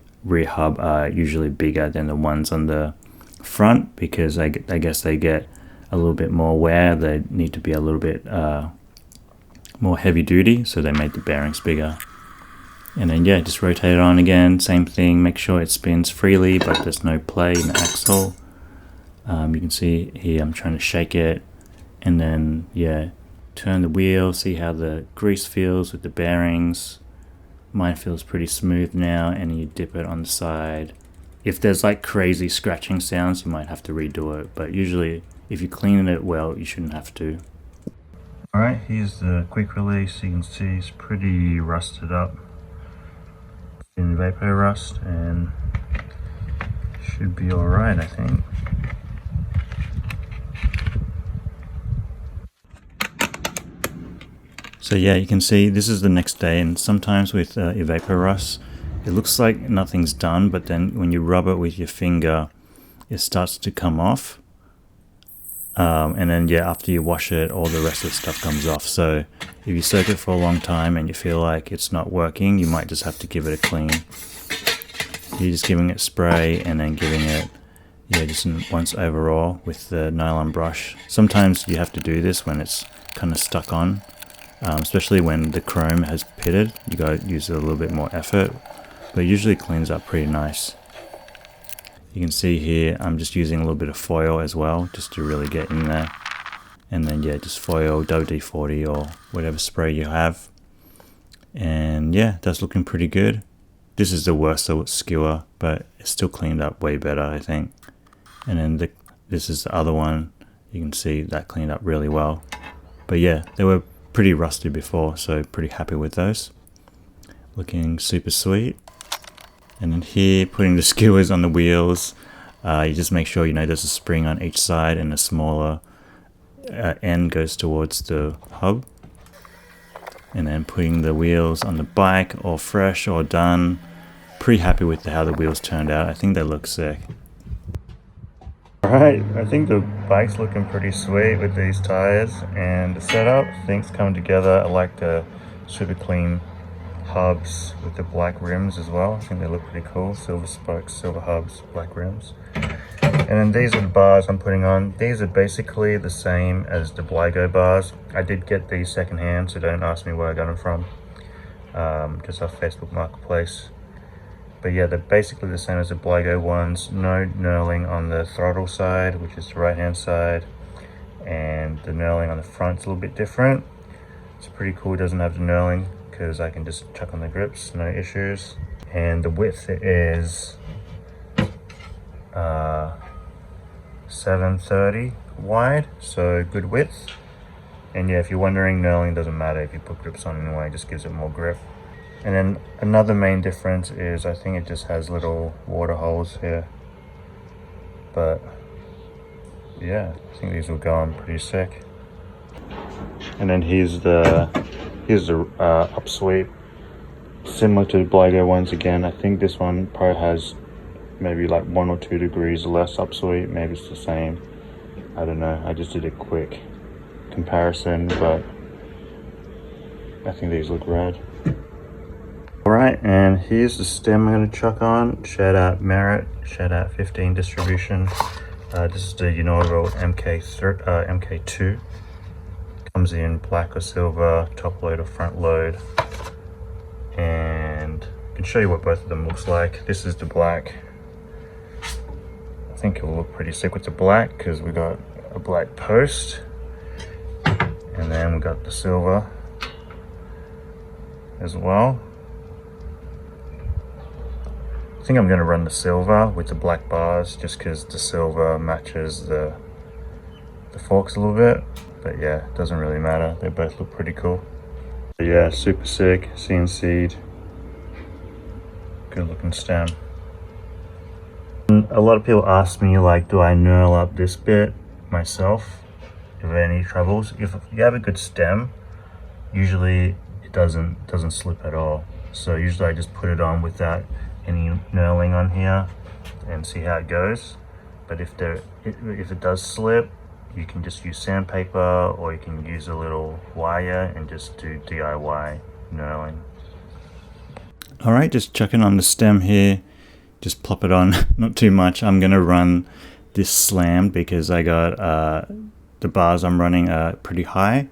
hub are usually bigger than the ones on the front because I guess they get a little bit more wear. They need to be a little bit more heavy duty, so they made the bearings bigger. And then yeah, just rotate it on again, same thing, make sure it spins freely but there's no play in the axle. You can see here I'm trying to shake it, and then yeah, turn the wheel, see how the grease feels with the bearings. Mine feels pretty smooth now, and you dip it on the side. If there's like crazy scratching sounds, you might have to redo it, but usually if you clean it well, you shouldn't have to. Alright, here's the quick release. You can see it's pretty rusted up in vapor rust, and should be alright, I think. So yeah, you can see this is the next day, and sometimes with vapor rust, it looks like nothing's done, but then when you rub it with your finger, it starts to come off. And then yeah, after you wash it, all the rest of the stuff comes off. So if you soak it for a long time and you feel like it's not working, you might just have to give it a clean. You're just giving it spray and then giving it, yeah, just once overall with the nylon brush. Sometimes you have to do this when it's kind of stuck on, especially when the chrome has pitted. You gotta use a little bit more effort, but it usually cleans up pretty nice. You can see here I'm just using a little bit of foil as well, just to really get in there. And then yeah, just foil, WD-40 or whatever spray you have. And yeah, that's looking pretty good. This is the worst skewer, but it's still cleaned up way better, I think. And then this is the other one. You can see that cleaned up really well. But yeah, they were pretty rusty before, so pretty happy with those. Looking super sweet. And then here, putting the skewers on the wheels, you just make sure there's a spring on each side, and the smaller end goes towards the hub. And then putting the wheels on the bike, all fresh, all done. Pretty happy with how the wheels turned out. I think they look sick. Alright, I think the bike's looking pretty sweet with these tires, and the setup, things coming together. I like the super clean hubs with the black rims as well. I think they look pretty cool. Silver spokes, silver hubs, black rims. And then these are the bars I'm putting on. These are basically the same as the Bligo bars. I did get these secondhand, so don't ask me where I got them from. Just off Facebook Marketplace. But yeah, they're basically the same as the Bligo ones. No knurling on the throttle side, which is the right hand side. And the knurling on the front's a little bit different. It's pretty cool, it doesn't have the knurling because I can just chuck on the grips, no issues. And the width is 730 wide, so good width. And yeah, if you're wondering, knurling doesn't matter if you put grips on anyway, it just gives it more grip. And then another main difference is I think it just has little water holes here. But yeah, I think these will go on pretty sick. And then here's the upsweep, similar to the Bligo ones again. I think this one probably has maybe like 1 or 2 degrees less upsweep, maybe it's the same. I don't know, I just did a quick comparison, but I think these look rad. Alright, and here's the stem I'm going to chuck on. Shout out Merit, shout out 15 distribution. This is the Unaural MK2. Comes in black or silver, top load or front load. And I can show you what both of them looks like. This is the black. I think it will look pretty sick with the black because we got a black post. And then we got the silver as well. I think I'm going to run the silver with the black bars just because the silver matches the forks a little bit. But yeah, it doesn't really matter. They both look pretty cool. But yeah, super sick, CNC'd. Good looking stem. And a lot of people ask me like, do I knurl up this bit myself if any troubles? If you have a good stem, usually it doesn't slip at all. So usually I just put it on without any knurling on here and see how it goes. But if it does slip, you can just use sandpaper or you can use a little wire and just do DIY knurling. Alright, just chucking on the stem here, just plop it on, not too much. I'm gonna run this slammed because I got the bars I'm running are pretty high,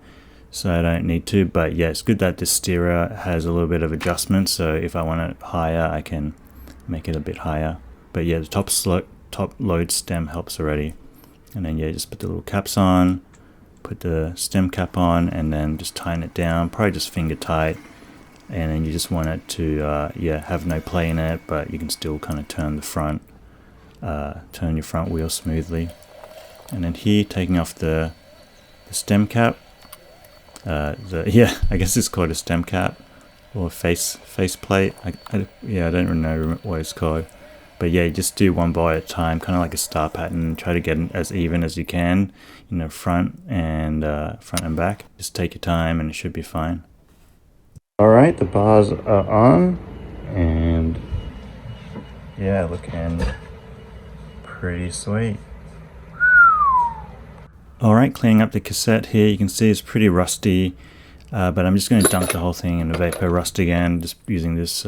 so I don't need to. But yeah, it's good that this steerer has a little bit of adjustment, so if I want it higher I can make it a bit higher. But yeah, the top load stem helps already. And then yeah, just put the little caps on, put the stem cap on, and then just tighten it down, probably just finger tight. And then you just want it to yeah, have no play in it, but you can still kind of turn your front wheel smoothly. And then here, taking off the stem cap, yeah, I guess it's called a stem cap or face plate. Yeah, I don't know what it's called. But yeah, you just do one bar at a time, kind of like a star pattern. Try to get it as even as you can, you know, front and back. Just take your time and it should be fine. Alright, the bars are on, and yeah, looking pretty sweet. Alright, cleaning up the cassette here. You can see it's pretty rusty, but I'm just going to dunk the whole thing in a vapor rust again, just using this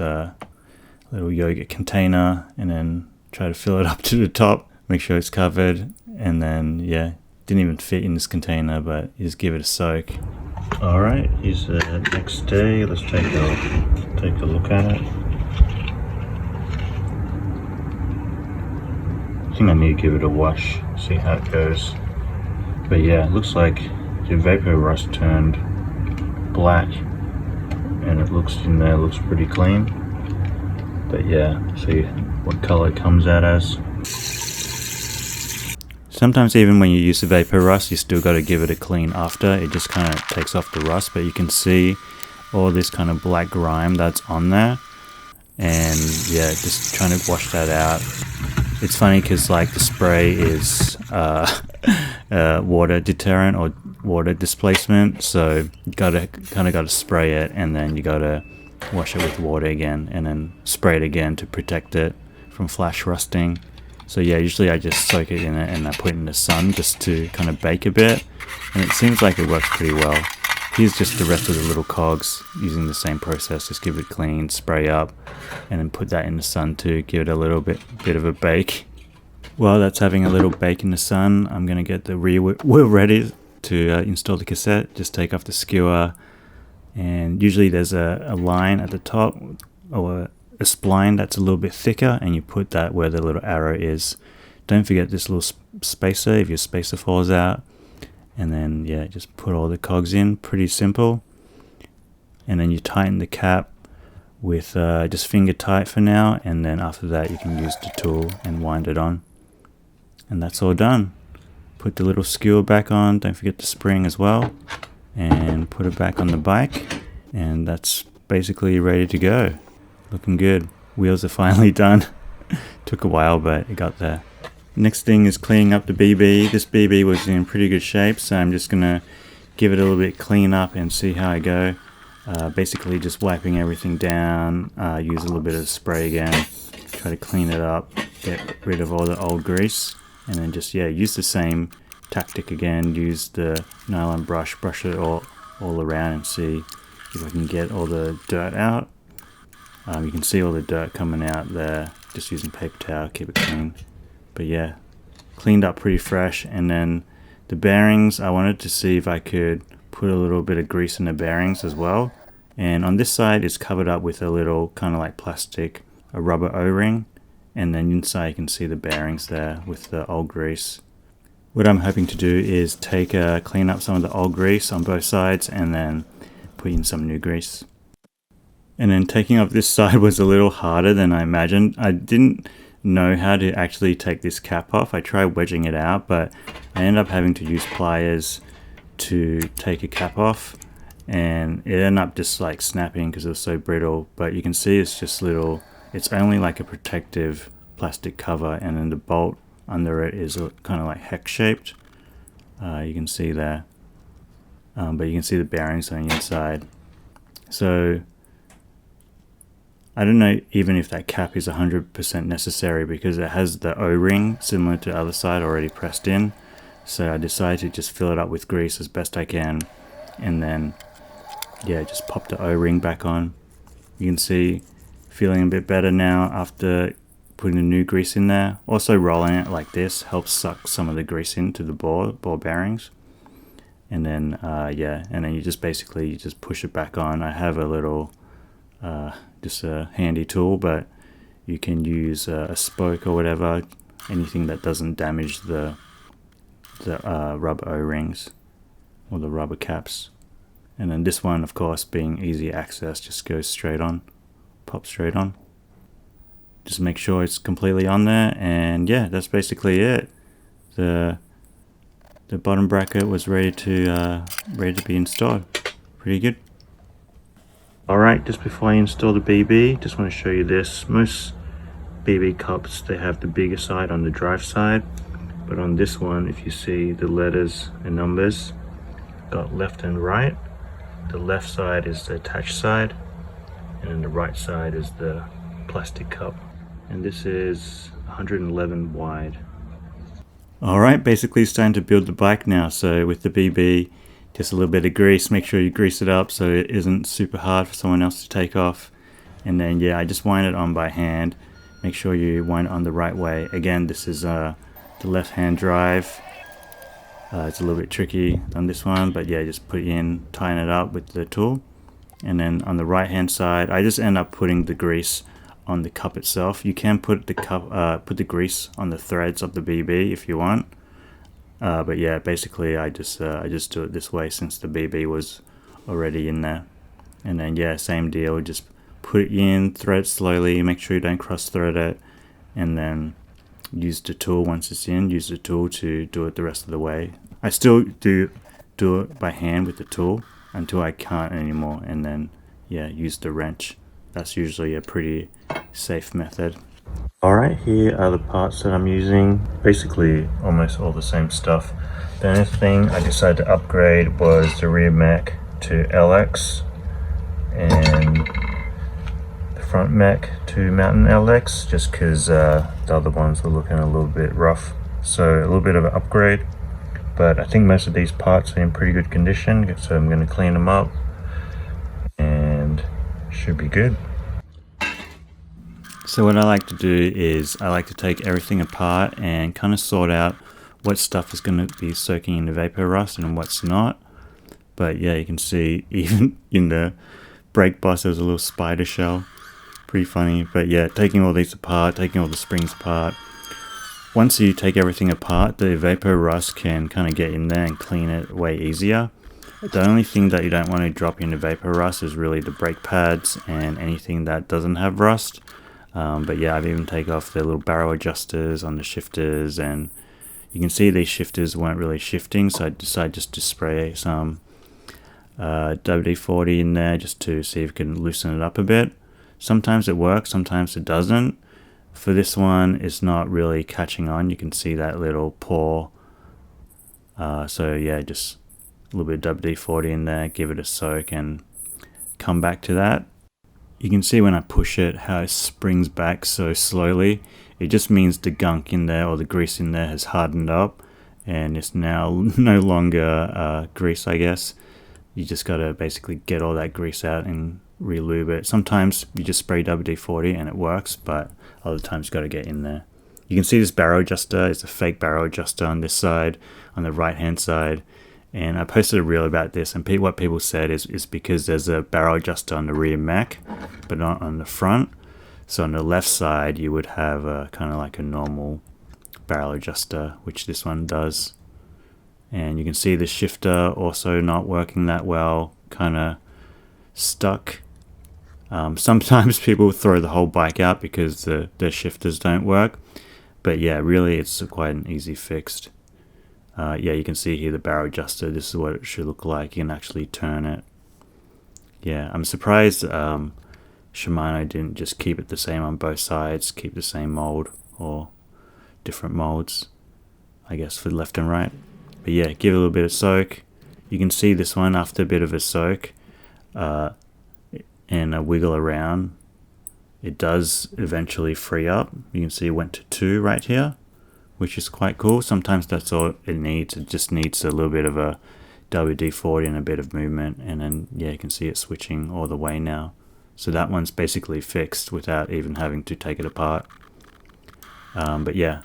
little yogurt container, and then try to fill it up to the top, make sure it's covered, and then yeah, didn't even fit in this container, but you just give it a soak. Alright, here's the next day. Let's take a look at it. I think I need to give it a wash, see how it goes. But yeah, it looks like the vapor rust turned black, and it looks in there, looks pretty clean. But yeah, see what color it comes out as. Sometimes even when you use the vapor rust, you still got to give it a clean after. It just kind of takes off the rust, but you can see all this kind of black grime that's on there. And yeah, just trying to wash that out. It's funny because like the spray is water deterrent or water displacement, so you kind of got to spray it, and then you got to wash it with water again, and then spray it again to protect it from flash rusting. So yeah, usually I just soak it in it and I put it in the sun just to kind of bake a bit, and it seems like it works pretty well. Here's just the rest of the little cogs using the same process. Just give it clean, spray up, and then put that in the sun to give it a little bit of a bake. While that's having a little bake in the sun, I'm going to get the rear wheel ready to install the cassette. Just take off the skewer, and usually there's a line at the top or a spline that's a little bit thicker, and you put that where the little arrow is. Don't forget this little spacer if your spacer falls out. And then yeah, just put all the cogs in, pretty simple. And then you tighten the cap with just finger tight for now, and then after that you can use the tool and wind it on. And that's all done. Put the little skewer back on, don't forget the spring as well, and put it back on the bike, and that's basically ready to go. Looking good. Wheels are finally done. Took a while, but it got there. Next thing is cleaning up the BB. This BB was in pretty good shape, so I'm just gonna give it a little bit clean up and see how I go. Basically just wiping everything down, use a little bit of spray again, try to clean it up, get rid of all the old grease, and then just use the same tactic again. Use the nylon brush it all around and see if I can get all the dirt out. You can see all the dirt coming out there, just using paper towel, keep it clean. But yeah, cleaned up pretty fresh. And then the bearings, I wanted to see if I could put a little bit of grease in the bearings as well. And on this side it's covered up with a little kind of like plastic, a rubber O-ring, and then inside you can see the bearings there with the old grease. What I'm hoping to do is clean up some of the old grease on both sides and then put in some new grease. And then taking off this side was a little harder than I imagined. I didn't know how to actually take this cap off. I tried wedging it out, but I ended up having to use pliers to take a cap off, and it ended up just like snapping because it was so brittle. But you can see it's just little, it's only like a protective plastic cover, and then the bolt under it is kind of like hex shaped. You can see there, but you can see the bearings on the inside. So I don't know even if that cap is 100% necessary, because it has the O-ring similar to the other side already pressed in. So I decided to just fill it up with grease as best I can, and then just pop the O-ring back on. You can see feeling a bit better now after putting the new grease in there. Also rolling it like this helps suck some of the grease into the ball bearings. And then and then you just basically push it back on. I have a little just a handy tool, but you can use a spoke or whatever, anything that doesn't damage the rubber O-rings or the rubber caps. And then this one, of course, being easy access, just goes straight on, pops straight on. Just make sure it's completely on there, and that's basically it. The bottom bracket was ready to be installed. Pretty good. Alright, just before I install the BB, just want to show you this. Most BB cups, they have the bigger side on the drive side, but on this one, if you see the letters and numbers, got left and right. The left side is the attached side, and then the right side is the plastic cup. And this is 111 wide. Alright, basically it's time to build the bike now. So with the BB, just a little bit of grease. Make sure you grease it up so it isn't super hard for someone else to take off. And then I just wind it on by hand. Make sure you wind it on the right way. Again, this is the left hand drive. It's a little bit tricky on this one, but just put it in, tighten it up with the tool. And then on the right hand side, I just end up putting the grease on the cup itself. You can put the grease on the threads of the BB if you want. But basically I just do it this way since the BB was already in there. And then same deal, just put it in, thread slowly, make sure you don't cross thread it, and then use the tool once it's in, use the tool to do it the rest of the way. I still do it by hand with the tool until I can't anymore, and then use the wrench. That's usually a pretty safe method. Alright, here are the parts that I'm using. Basically almost all the same stuff. The only thing I decided to upgrade was the rear mech to LX and the front mech to Mountain LX, just because the other ones were looking a little bit rough. So a little bit of an upgrade, but I think most of these parts are in pretty good condition, so I'm going to clean them up and should be good. So what I like to do is I like to take everything apart and kind of sort out what stuff is going to be soaking in the vapor rust and what's not. But yeah, you can see even in the brake boss there was a little spider shell. Pretty funny. But yeah, taking all these apart, taking all the springs apart. Once you take everything apart, the vapor rust can kind of get in there and clean it way easier. The only thing that you don't want to drop in the vapor rust is really the brake pads and anything that doesn't have rust. But yeah, I've even taken off the little barrel adjusters on the shifters, and you can see these shifters weren't really shifting, so I decided just to spray some WD-40 in there just to see if it can loosen it up a bit. Sometimes it works, sometimes it doesn't. For this one, it's not really catching on. You can see that little pore. So yeah, just a little bit of WD-40 in there, give it a soak and come back to that. You can see when I push it how it springs back so slowly. It just means the gunk in there or the grease in there has hardened up and it's now no longer grease, I guess. You just gotta basically get all that grease out and re-lube it. Sometimes you just spray WD-40 and it works, but other times you gotta get in there. You can see this barrel adjuster. It's a fake barrel adjuster on this side, on the right hand side. And I posted a reel about this, and what people said is because there's a barrel adjuster on the rear mech, but not on the front. So on the left side, you would have a kind of like a normal barrel adjuster, which this one does. And you can see the shifter also not working that well, kind of stuck. Sometimes people throw the whole bike out because the shifters don't work. But yeah, really it's quite an easy fix. Yeah, you can see here the barrel adjuster. This is what it should look like. You can actually turn it. Yeah, I'm surprised Shimano didn't just keep it the same on both sides, keep the same mold or different molds, I guess, for left and right. But yeah, give it a little bit of soak. You can see this one after a bit of a soak and a wiggle around, it does eventually free up. You can see it went to 2 right here, which is quite cool. Sometimes that's all it needs. It just needs a little bit of a WD-40 and a bit of movement, and then yeah, you can see it switching all the way now. So that one's basically fixed without even having to take it apart. But yeah,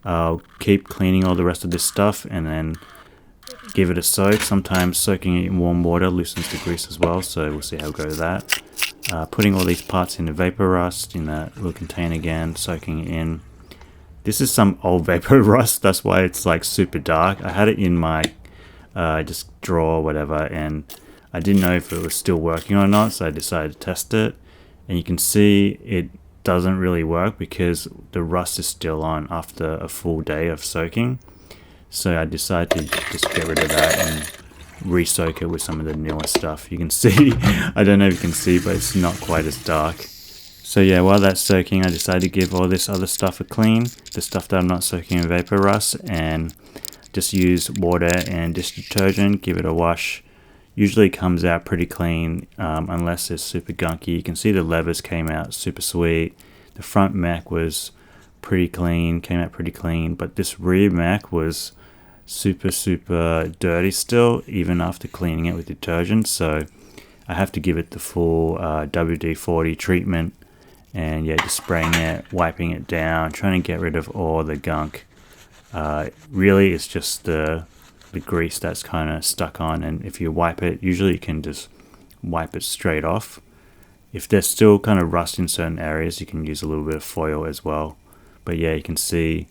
I'll keep cleaning all the rest of this stuff and then give it a soak. Sometimes soaking it in warm water loosens the grease as well, so we'll see how we go with that. Putting all these parts in the vapor rust in that little container again, soaking it in. This is some old vapor rust, that's why it's like super dark. I had it in my just drawer or whatever, and I didn't know if it was still working or not, so I decided to test it. And you can see it doesn't really work because the rust is still on after a full day of soaking. So I decided to just get rid of that and re-soak it with some of the newer stuff. You can see, I don't know if you can see, but it's not quite as dark. So yeah, while that's soaking, I decided to give all this other stuff a clean, the stuff that I'm not soaking in vapor rust, and just use water and dish detergent, give it a wash. Usually comes out pretty clean, unless it's super gunky. You can see the levers came out super sweet. The front mech was pretty clean, came out pretty clean, but this rear mech was super dirty still, even after cleaning it with detergent. So I have to give it the full WD-40 treatment. And yeah, just spraying it, wiping it down, trying to get rid of all the gunk. Really, it's just the grease that's kind of stuck on, and if you wipe it, usually you can just wipe it straight off. If there's still kind of rust in certain areas, you can use a little bit of foil as well. But yeah, you can see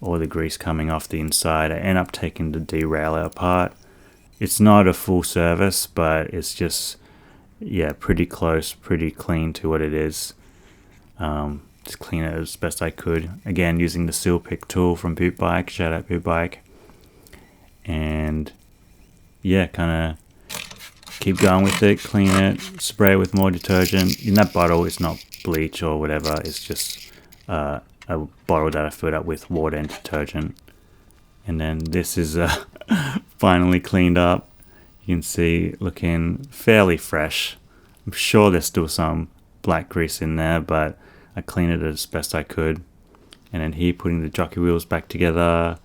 all the grease coming off the inside. I end up taking the derailleur apart. It's not a full service, but it's just, yeah, pretty close, pretty clean to what it is. Just clean it as best I could. Again, using the seal pick tool from Boot Bike. Shout out Boot Bike. And yeah, kind of keep going with it, clean it, spray it with more detergent. In that bottle, it's not bleach or whatever. It's just a bottle that I filled up with water and detergent. And then this is finally cleaned up. You can see looking fairly fresh. I'm sure there's still some black grease in there, but I cleaned it as best I could. And then here, putting the jockey wheels back together.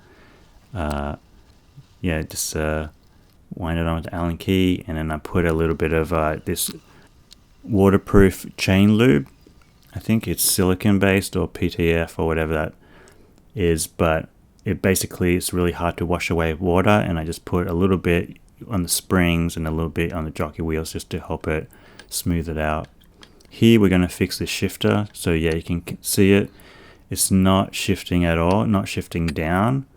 Yeah, just wind it on with the Allen key, and then I put a little bit of this waterproof chain lube I think it's silicon based or PTF or whatever that is, but it basically is really hard to wash away with water, and I just put a little bit on the springs and a little bit on the jockey wheels just to help it smooth it out. Here we're going to fix the shifter, so yeah, you can see it. It's not shifting at all, not shifting down,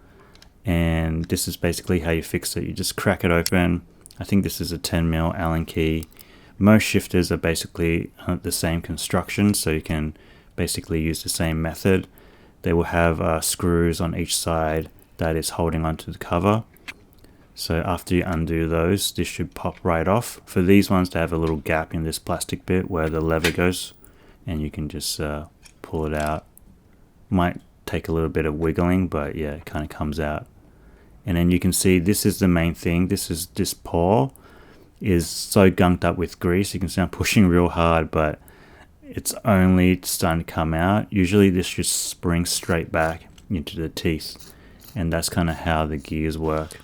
and this is basically how you fix it. You just crack it open. I think this is a 10mm Allen key. Most shifters are basically the same construction, so you can basically use the same method. They will have screws on each side that is holding onto the cover. So after you undo those, this should pop right off. For these ones, they have a little gap in this plastic bit where the lever goes, and you can just pull it out. Might take a little bit of wiggling, but yeah, it kind of comes out. And then you can see this is the main thing. This paw is so gunked up with grease. You can see I'm pushing real hard, but it's only starting to come out. Usually this just springs straight back into the teeth, and that's kind of how the gears work.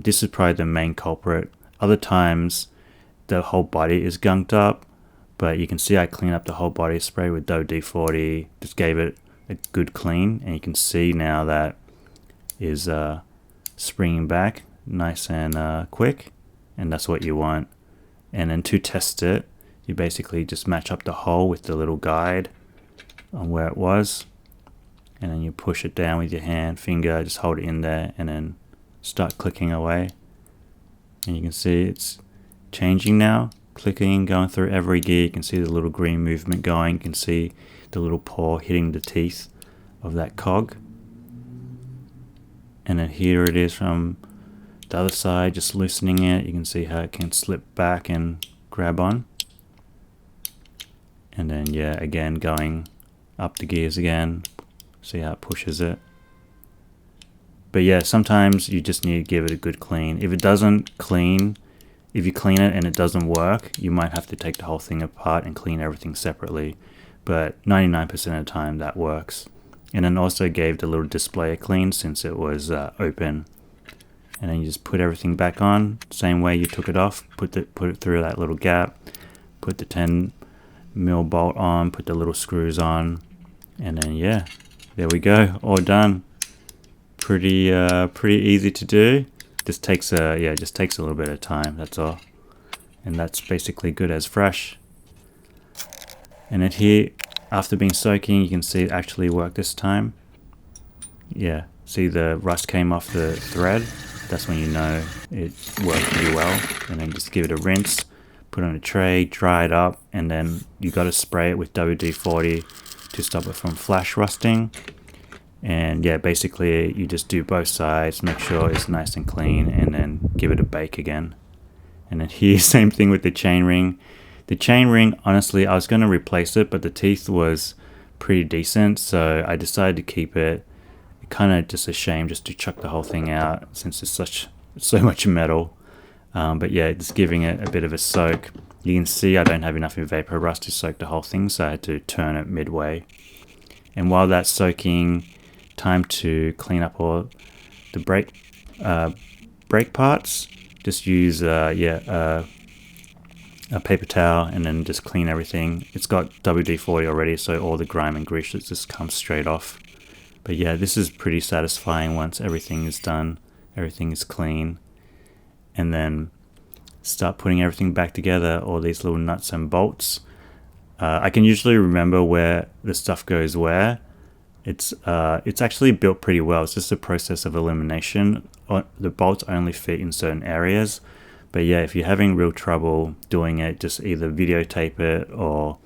This is probably the main culprit. Other times the whole body is gunked up, but you can see I clean up the whole body, spray with WD-40, just gave it a good clean, and you can see now that is springing back nice and quick, and that's what you want. And then to test it, you basically just match up the hole with the little guide on where it was, and then you push it down with your finger, just hold it in there, and then start clicking away. And you can see it's changing now, clicking, going through every gear. You can see the little green movement going. You can see the little paw hitting the teeth of that cog. And then here it is from the other side, just loosening it. You can see how it can slip back and grab on. And then yeah, again going up the gears again, see how it pushes it. But yeah, sometimes you just need to give it a good clean. If it doesn't clean, if you clean it and it doesn't work, you might have to take the whole thing apart and clean everything separately. But 99% of the time that works. And then also gave the little display a clean since it was open. And then you just put everything back on, same way you took it off, put it through that little gap, put the 10mm bolt on, put the little screws on, and then yeah, there we go, all done. Pretty easy to do. Just takes a little bit of time, that's all. And that's basically good as fresh. And then here, after being soaking, you can see it actually worked this time. Yeah, see the rust came off the thread. That's when you know it worked pretty well. And then just give it a rinse, put it on a tray, dry it up, and then you got to spray it with WD-40 to stop it from flash rusting. And yeah, basically you just do both sides, make sure it's nice and clean, and then give it a bake again. And then here, same thing with the chain ring. The chain ring, honestly, I was going to replace it, but the teeth was pretty decent, so I decided to keep it. Kind of just a shame just to chuck the whole thing out since it's so much metal. But yeah, just giving it a bit of a soak. You can see I don't have enough in vapor rust to soak the whole thing, so I had to turn it midway. And while that's soaking, time to clean up all the brake parts. Just use a paper towel and then just clean everything. It's got WD-40 already, so all the grime and grease just comes straight off. But yeah, this is pretty satisfying once everything is done, everything is clean. And then start putting everything back together, all these little nuts and bolts. I can usually remember where the stuff goes where. It's actually built pretty well. It's just a process of elimination. The bolts only fit in certain areas. But yeah, if you're having real trouble doing it, just either videotape it or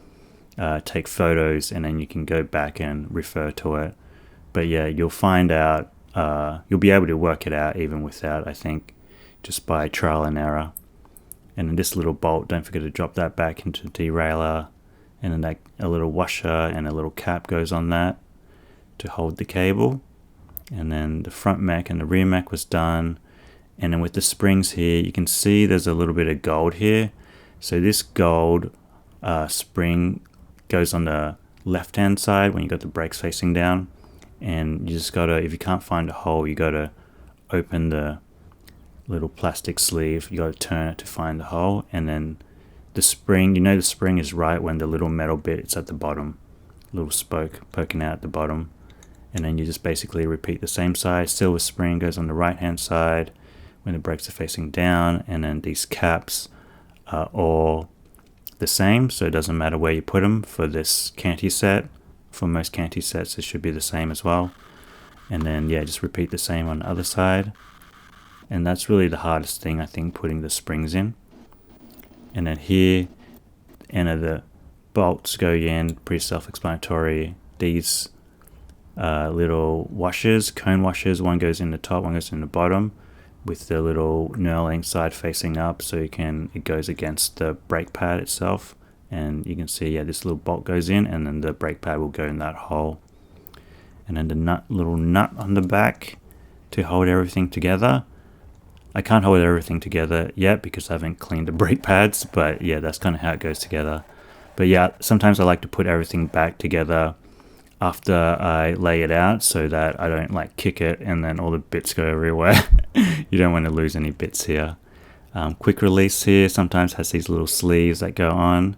take photos, and then you can go back and refer to it. But yeah, you'll find out, you'll be able to work it out even without, I think, just by trial and error. And then this little bolt, don't forget to drop that back into the derailleur. And then a little washer and a little cap goes on that to hold the cable. And then the front mech and the rear mech was done. And then with the springs here, you can see there's a little bit of gold here. So this gold spring goes on the left hand side when you got the brakes facing down. And you just gotta, if you can't find a hole, you gotta open the little plastic sleeve. You gotta turn it to find the hole, and then the spring, you know the spring is right when the little metal bit is at the bottom, little spoke poking out at the bottom. And then you just basically repeat the same side. Silver spring goes on the right hand side when the brakes are facing down, and then these caps are all the same, so it doesn't matter where you put them for this canti set. For most canti sets it should be the same as well. And then yeah, just repeat the same on the other side. And that's really the hardest thing, I think, putting the springs in. And then here, end of the bolts go in, pretty self-explanatory. These little washers, cone washers, one goes in the top, one goes in the bottom, with the little knurling side facing up, so it goes against the brake pad itself. And you can see, yeah, this little bolt goes in, and then the brake pad will go in that hole. And then the little nut on the back to hold everything together. I can't hold everything together yet because I haven't cleaned the brake pads, but yeah, that's kind of how it goes together. But yeah, sometimes I like to put everything back together after I lay it out, so that I don't like kick it and then all the bits go everywhere. You don't want to lose any bits here. Quick release here sometimes has these little sleeves that go on,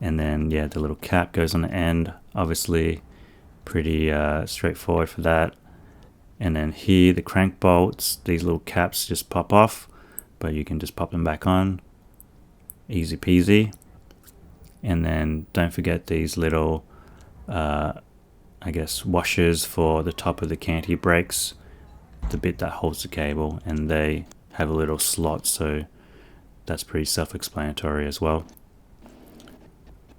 and then yeah, the little cap goes on the end. Obviously pretty straightforward for that. And then here, the crank bolts, these little caps just pop off, but you can just pop them back on. Easy peasy. And then don't forget these little, I guess, washers for the top of the canti brakes, the bit that holds the cable, and they have a little slot, so that's pretty self-explanatory as well.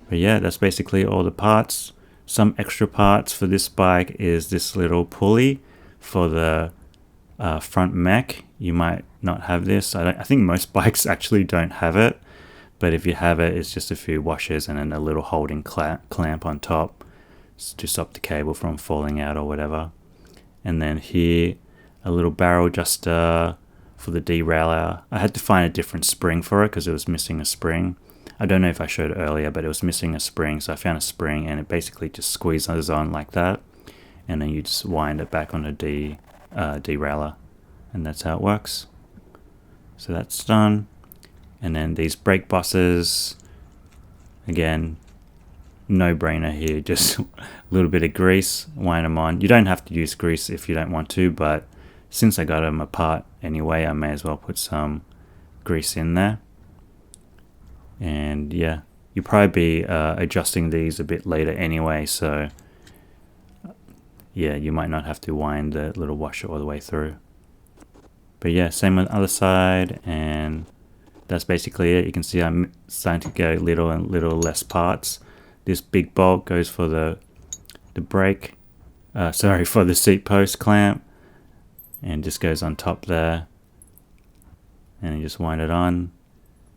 But yeah, that's basically all the parts. Some extra parts for this bike is this little pulley for the front mech. You might not have this. I think most bikes actually don't have it, but if you have it, it's just a few washers and then a little holding clamp on top to stop the cable from falling out or whatever. And then here, a little barrel adjuster for the derailleur. I had to find a different spring for it because it was missing a spring. I don't know if I showed it earlier, but it was missing a spring, so I found a spring, and it basically just squeezes on like that, and then you just wind it back on the derailleur, and that's how it works. So that's done. And then these brake bosses, again, no brainer here, just a little bit of grease, wind them on. You don't have to use grease if you don't want to, but since I got them apart anyway, I may as well put some grease in there. And yeah, you'll probably be adjusting these a bit later anyway, so yeah, you might not have to wind the little washer all the way through. But yeah, same on the other side, and that's basically it. You can see I'm starting to go little and little less parts. This big bolt goes for the brake, for the seat post clamp, and just goes on top there, and you just wind it on.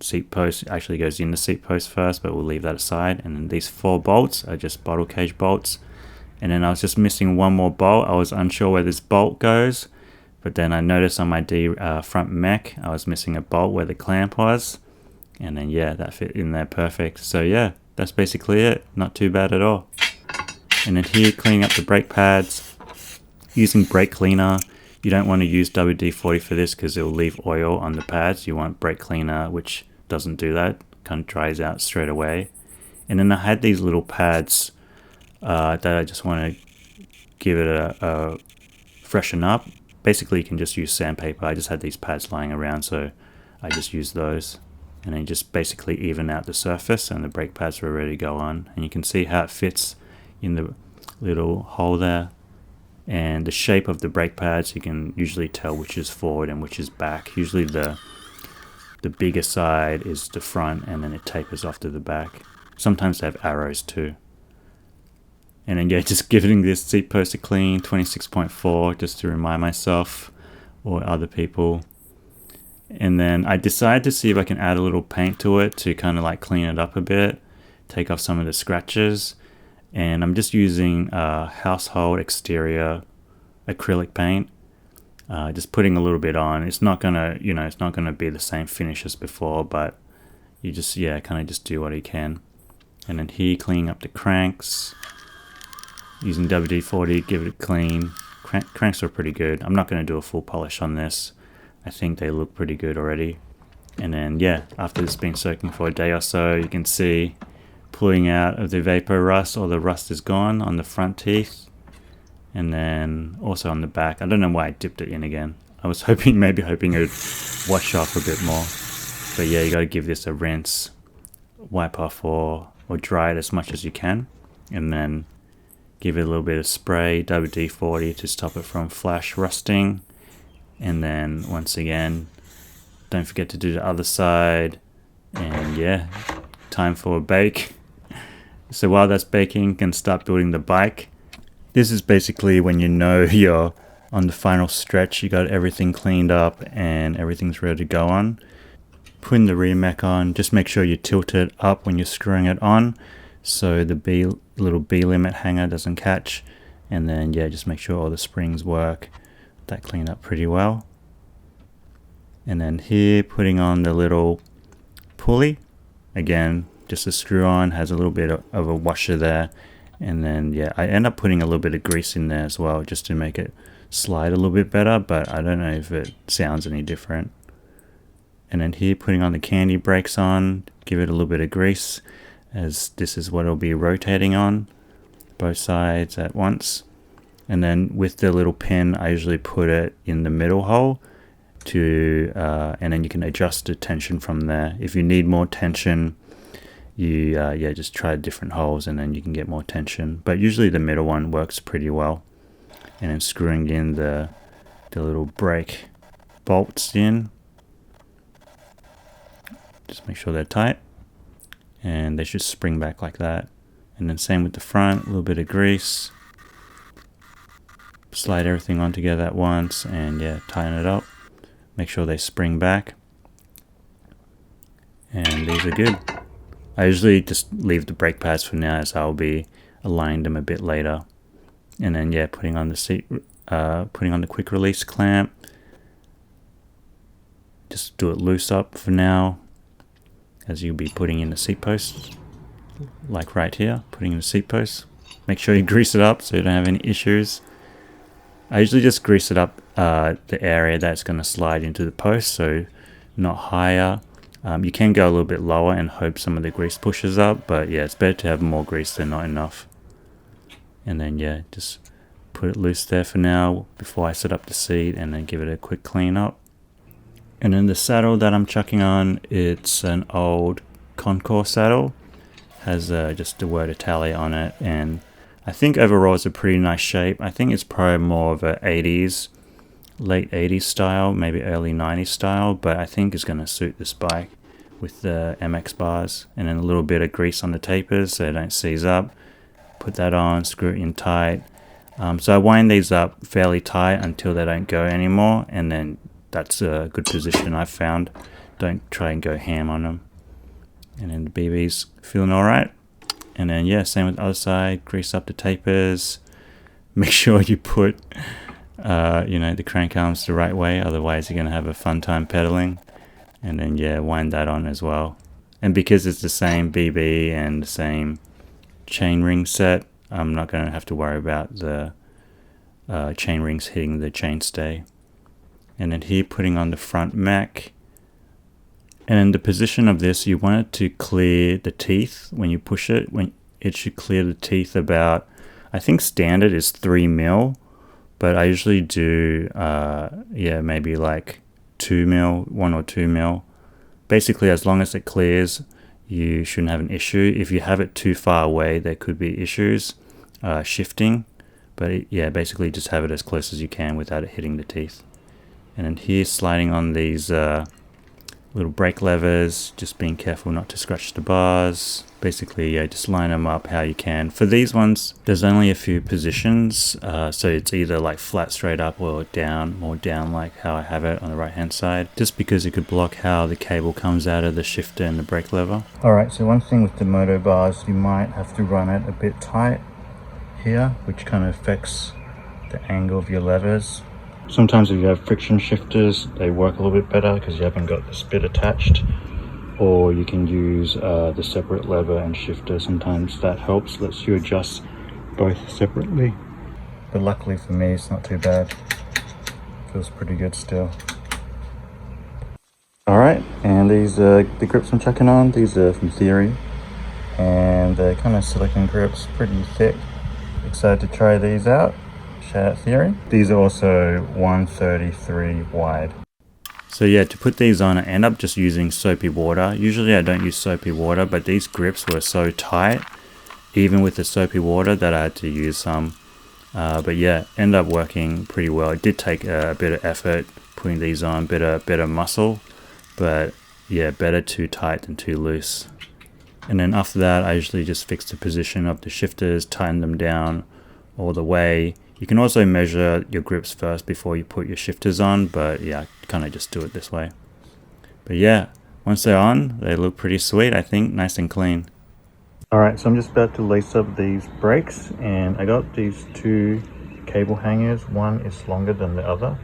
Seat post actually goes in the seat post first, but we'll leave that aside. And then these 4 bolts are just bottle cage bolts. And then I was just missing one more bolt. I was unsure where this bolt goes, but then I noticed on my front mech I was missing a bolt where the clamp was, and then yeah, that fit in there perfect. So yeah, that's basically it. Not too bad at all. And then here, cleaning up the brake pads using brake cleaner. You don't want to use WD-40 for this because it will leave oil on the pads. You want brake cleaner, which doesn't do that, kind of dries out straight away. And then I had these little pads that I just want to give it a freshen up. Basically, you can just use sandpaper. I just had these pads lying around, so I just used those. And then just basically even out the surface, and the brake pads are ready to go on. And you can see how it fits in the little hole there. And the shape of the brake pads, you can usually tell which is forward and which is back. Usually the bigger side is the front, and then it tapers off to the back. Sometimes they have arrows too. And then yeah, just giving this seat post a clean, 26.4, just to remind myself or other people. And then I decided to see if I can add a little paint to it to kind of like clean it up a bit, take off some of the scratches. And I'm just using household exterior acrylic paint. Just putting a little bit on. It's not gonna, it's not gonna be the same finish as before, but you just, kind of just do what you can. And then here, cleaning up the cranks, using WD-40, give it a clean. Cranks are pretty good. I'm not gonna do a full polish on this. I think they look pretty good already. And then yeah, after it's been soaking for a day or so, you can see pulling out of the vapor rust, or the rust is gone on the front teeth, and then also on the back. I don't know why I dipped it in again. I was hoping it would wash off a bit more, but yeah, you got to give this a rinse, wipe off or dry it as much as you can, and then give it a little bit of spray, WD-40, to stop it from flash rusting. And then once again, don't forget to do the other side. And yeah, time for a bake. So while that's baking, you can start building the bike. This is basically when you know you're on the final stretch, you got everything cleaned up and everything's ready to go on. Putting the rear mech on, just make sure you tilt it up when you're screwing it on, so the little B limit hanger doesn't catch. And then yeah, just make sure all the springs work. That cleaned up pretty well. And then here, putting on the little pulley. Again, just a screw on, has a little bit of a washer there. And then yeah, I end up putting a little bit of grease in there as well, just to make it slide a little bit better, but I don't know if it sounds any different. And then here, putting on the candy brakes on, give it a little bit of grease, as this is what it'll be rotating on, both sides at once. And then with the little pin, I usually put it in the middle hole and then you can adjust the tension from there. If you need more tension, you just try different holes and then you can get more tension. But usually the middle one works pretty well. And then screwing in the little brake bolts in. Just make sure they're tight, and they should spring back like that. And then same with the front, a little bit of grease. Slide everything on together at once and yeah, tighten it up. Make sure they spring back. And these are good. I usually just leave the brake pads for now, as I'll be aligning them a bit later. And then yeah, putting on the quick release clamp. Just do it loose up for now, as you'll be putting in the seat posts, like right here, putting in the seat posts. Make sure you grease it up so you don't have any issues. I usually just grease it up the area that's going to slide into the post, so not higher. You can go a little bit lower and hope some of the grease pushes up, but yeah, it's better to have more grease than not enough. And then yeah, just put it loose there for now before I set up the seat, and then give it a quick clean up. And then the saddle that I'm chucking on, it's an old Concours saddle. Has just the word Italia on it, and I think overall it's a pretty nice shape. I think it's probably more of a 80s, late 80s style, maybe early 90s style, but I think it's going to suit this bike with the MX bars. And then a little bit of grease on the tapers so they don't seize up. Put that on, screw it in tight. So I wind these up fairly tight until they don't go anymore, and then that's a good position I've found. Don't try and go ham on them. And then the BB's feeling alright. And then yeah, same with the other side, grease up the tapers. Make sure you put the crank arms the right way, otherwise you're going to have a fun time pedaling. And then yeah, wind that on as well. And because it's the same BB and the same chain ring set, I'm not going to have to worry about the chain rings hitting the chainstay. And then here, putting on the front mech. And the position of this, you want it to clear the teeth when you push it. When it should clear the teeth about, I think standard is 3 mil, but I usually do maybe like 2 mil, 1 or 2 mil. Basically, as long as it clears, you shouldn't have an issue. If you have it too far away, there could be issues shifting. But yeah, basically just have it as close as you can without it hitting the teeth. And then here, sliding on these little brake levers, just being careful not to scratch the bars. Basically, yeah, just line them up how you can. For these ones, there's only a few positions, so it's either like flat straight up or down, more down like how I have it on the right hand side, just because it could block how the cable comes out of the shifter and the brake lever. Alright, so one thing with the moto bars, you might have to run it a bit tight here, which kind of affects the angle of your levers. Sometimes if you have friction shifters, they work a little bit better because you haven't got this bit attached. Or you can use the separate lever and shifter. Sometimes that helps, lets you adjust both separately. But luckily for me, it's not too bad. Feels pretty good still. Alright, and these the grips I'm chucking on, these are from Theory, and they're kind of silicone grips, pretty thick. Excited to try these out. Shout out Theory. These are also 133 wide. So yeah, to put these on, I end up just using soapy water. Usually I don't use soapy water, but these grips were so tight, even with the soapy water, that I had to use some. But yeah, ended up working pretty well. It did take a bit of effort putting these on, bit of muscle, but yeah, better too tight than too loose. And then after that, I usually just fix the position of the shifters, tighten them down all the way. You can also measure your grips first before you put your shifters on, but yeah, I kind of just do it this way. But yeah, once they're on, they look pretty sweet, I think, nice and clean. Alright, so I'm just about to lace up these brakes, and I got these two cable hangers. One is longer than the other,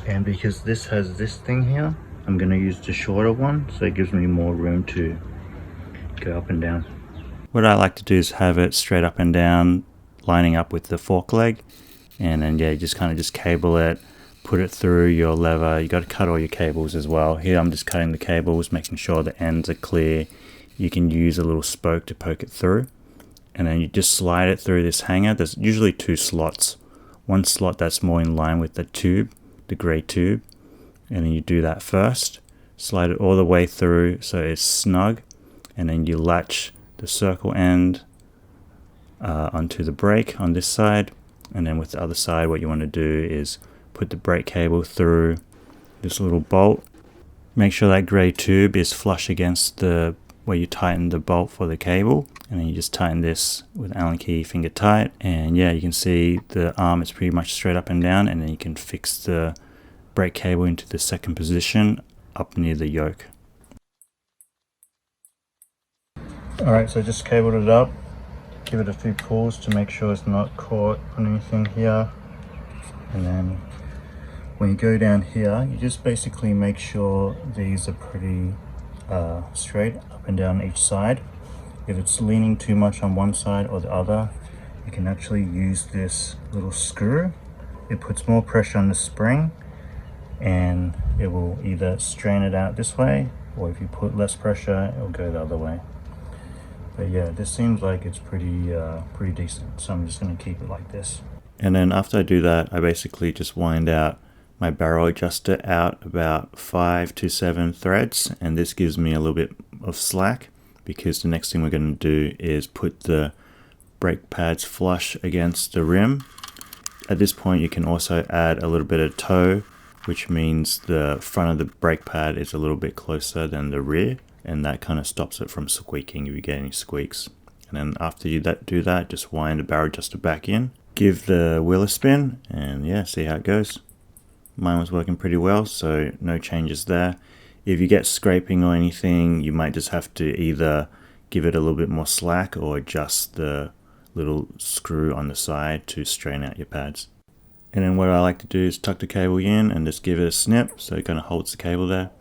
and because this has this thing here, I'm going to use the shorter one, so it gives me more room to go up and down. What I like to do is have it straight up and down, lining up with the fork leg, and then yeah, you just kind of just cable it, put it through your lever. You got to cut all your cables as well. Here I'm just cutting the cables, making sure the ends are clear. You can use a little spoke to poke it through, and then you just slide it through this hanger. There's usually two slots. One slot that's more in line with the tube, the gray tube, and then you do that first. Slide it all the way through so it's snug, and then you latch the circle end onto the brake on this side, and then with the other side, what you want to do is put the brake cable through this little bolt. Make sure that gray tube is flush against the where you tighten the bolt for the cable, and then you just tighten this with Allen key finger tight, and yeah, you can see the arm is pretty much straight up and down, and then you can fix the brake cable into the second position up near the yoke. Alright, so I just cabled it up, give it a few pulls to make sure it's not caught on anything here, and then when you go down here, you just basically make sure these are pretty straight up and down each side. If it's leaning too much on one side or the other, you can actually use this little screw. It puts more pressure on the spring, and it will either strain it out this way, or if you put less pressure, it will go the other way. But yeah, this seems like it's pretty decent, so I'm just going to keep it like this. And then after I do that, I basically just wind out my barrel adjuster out about 5 to 7 threads, and this gives me a little bit of slack, because the next thing we're going to do is put the brake pads flush against the rim. At this point you can also add a little bit of toe, which means the front of the brake pad is a little bit closer than the rear, and that kind of stops it from squeaking if you get any squeaks. And then after you do that, just wind the barrel adjuster back in, give the wheel a spin, and yeah, see how it goes. Mine was working pretty well, so no changes there. If you get scraping or anything, you might just have to either give it a little bit more slack or adjust the little screw on the side to straighten out your pads. And then what I like to do is tuck the cable in and just give it a snip so it kind of holds the cable there.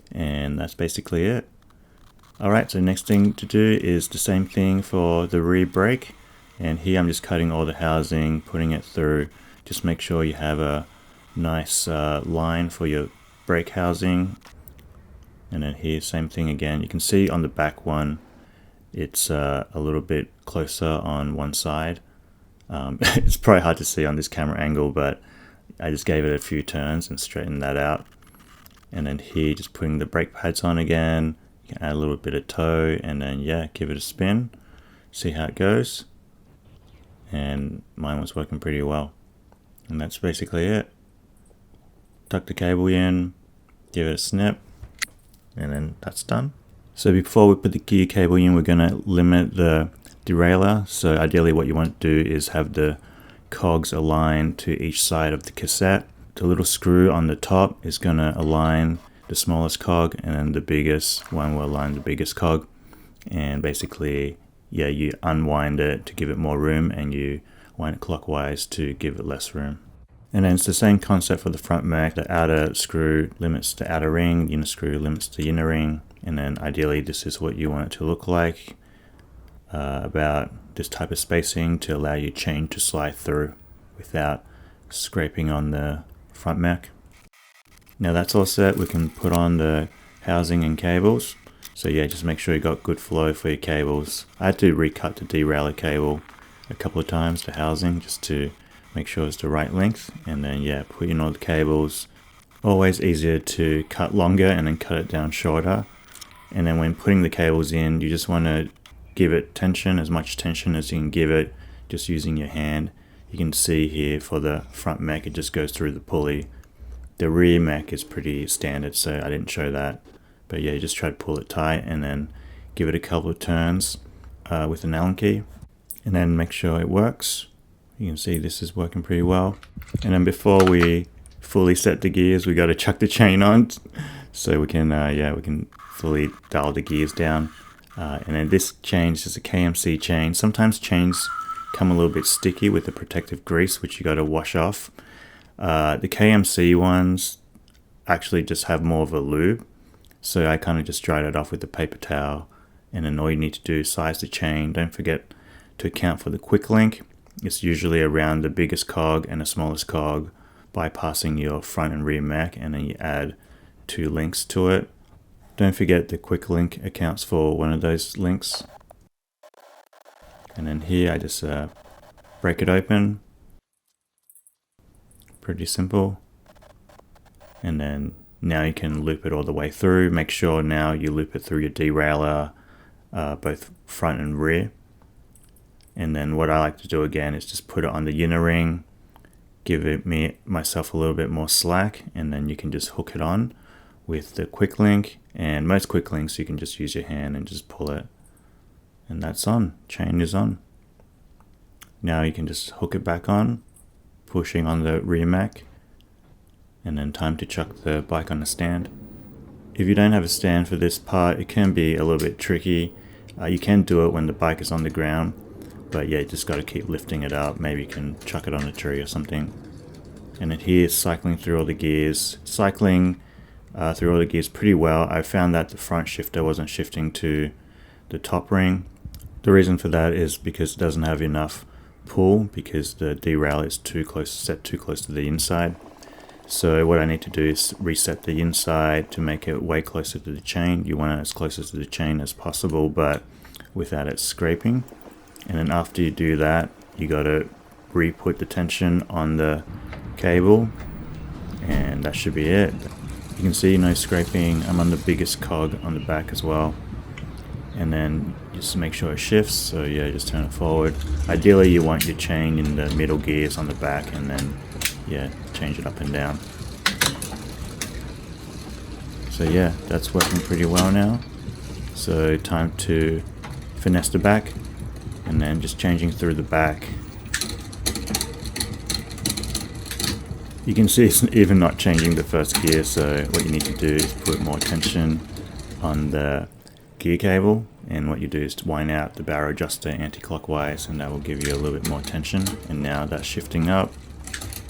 And that's basically it. Alright, so next thing to do is the same thing for the rear brake. And here I'm just cutting all the housing, putting it through. Just make sure you have a nice line for your brake housing. And then here, same thing again. You can see on the back one, it's a little bit closer on one side. It's probably hard to see on this camera angle, but I just gave it a few turns and straightened that out. And then here, just putting the brake pads on again. You can add a little bit of toe, and then yeah, give it a spin. See how it goes. And mine was working pretty well. And that's basically it. Tuck the cable in, give it a snip, and then that's done. So before we put the gear cable in, we're going to limit the derailleur. So ideally what you want to do is have the cogs aligned to each side of the cassette. The little screw on the top is going to align the smallest cog, and then the biggest one will align the biggest cog. And basically, yeah, you unwind it to give it more room, and you wind it clockwise to give it less room. And then it's the same concept for the front mech. The outer screw limits the outer ring, the inner screw limits the inner ring, and then ideally this is what you want it to look like. About this type of spacing to allow your chain to slide through without scraping on the front mech. Now that's all set, we can put on the housing and cables. So yeah, just make sure you got good flow for your cables. I had to recut the derailleur cable a couple of times, the housing, just to make sure it's the right length. And then yeah, put in all the cables. Always easier to cut longer and then cut it down shorter. And then when putting the cables in, you just want to give it tension, as much tension as you can give it, just using your hand. You can see here for the front mech, it just goes through the pulley. The rear mech is pretty standard, so I didn't show that. But yeah, you just try to pull it tight and then give it a couple of turns with an Allen key. And then make sure it works. You can see this is working pretty well. And then before we fully set the gears, we got to chuck the chain on so we can we can fully dial the gears down. And then this chain is just a KMC chain. Sometimes chains come a little bit sticky with the protective grease, which you got to wash off. The KMC ones actually just have more of a lube, so I kind of just dried it off with the paper towel. And then all you need to do is size the chain. Don't forget to account for the quick link. It's usually around the biggest cog and the smallest cog, bypassing your front and rear mech, and then you add 2 links to it. Don't forget the quick link accounts for one of those links. And then here I just break it open. Pretty simple. And then now you can loop it all the way through. Make sure now you loop it through your derailleur, both front and rear. And then what I like to do again is just put it on the inner ring, give myself a little bit more slack, and then you can just hook it on with the quick link. And most quick links you can just use your hand and just pull it, and that's on. Chain is on. Now you can just hook it back on, pushing on the rear mech, and then time to chuck the bike on a stand. If you don't have a stand for this part, it can be a little bit tricky. You can do it when the bike is on the ground, but yeah, you just got to keep lifting it up. Maybe you can chuck it on a tree or something. And then here's cycling through all the gears. Cycling through all the gears pretty well. I found that the front shifter wasn't shifting to the top ring. The reason for that is because it doesn't have enough pull, because the derailleur is set too close to the inside. So what I need to do is reset the inside to make it way closer to the chain. You want it as close to the chain as possible, but without it scraping. And then after you do that, you got to re-put the tension on the cable, and that should be it. You can see no scraping. I'm on the biggest cog on the back as well. And then just make sure it shifts. So yeah, just turn it forward. Ideally you want your chain in the middle gears on the back, and then yeah, change it up and down. So yeah, that's working pretty well now. So time to finesse the back, and then just changing through the back. You can see it's even not changing the first gear, so what you need to do is put more tension on the gear cable, and what you do is to wind out the barrel adjuster anti-clockwise, and that will give you a little bit more tension. And now that's shifting up,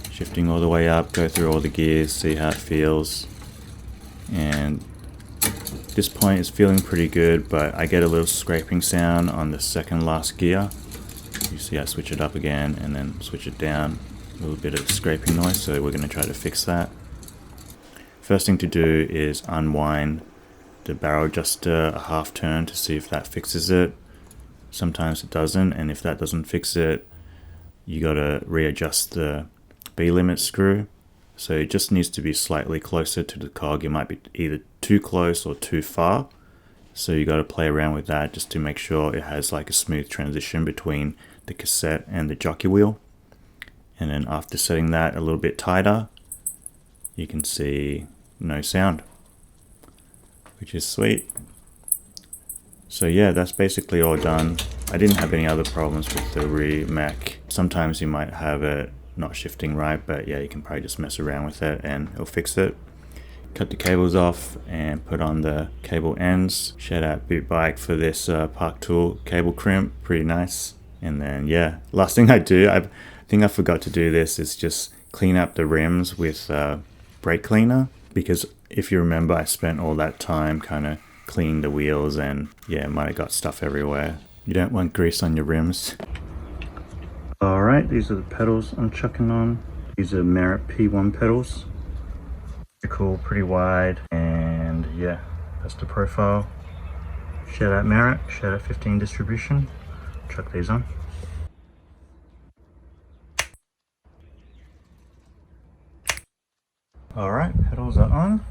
shifting all the way up. Go through all the gears, see how it feels. And at this point it's feeling pretty good, but I get a little scraping sound on the second last gear. You see I switch it up again and then switch it down. A little bit of scraping noise, so we're going to try to fix that. First thing to do is unwind the barrel adjuster a half turn to see if that fixes it. Sometimes it doesn't, and if that doesn't fix it, you got to readjust the B-limit screw. So it just needs to be slightly closer to the cog. It might be either too close or too far, so you got to play around with that just to make sure it has like a smooth transition between the cassette and the jockey wheel. And then after setting that a little bit tighter, you can see no sound, which is sweet. So yeah, that's basically all done. I didn't have any other problems with the rear mech. Sometimes you might have it not shifting right, but yeah, you can probably just mess around with it and it'll fix it. Cut the cables off and put on the cable ends. Shout out Boot Bike for this Park Tool cable crimp, pretty nice. And then yeah, last thing I do, I think I forgot to do this, is just clean up the rims with brake cleaner, because if you remember, I spent all that time kind of cleaning the wheels, and yeah, might have got stuff everywhere. You don't want grease on your rims. Alright, these are the pedals I'm chucking on. These are Merit P1 pedals. They're cool, pretty wide, and yeah, That's the profile. Shout out Merit, shout out 15 distribution. Chuck these on. Alright, pedals are on.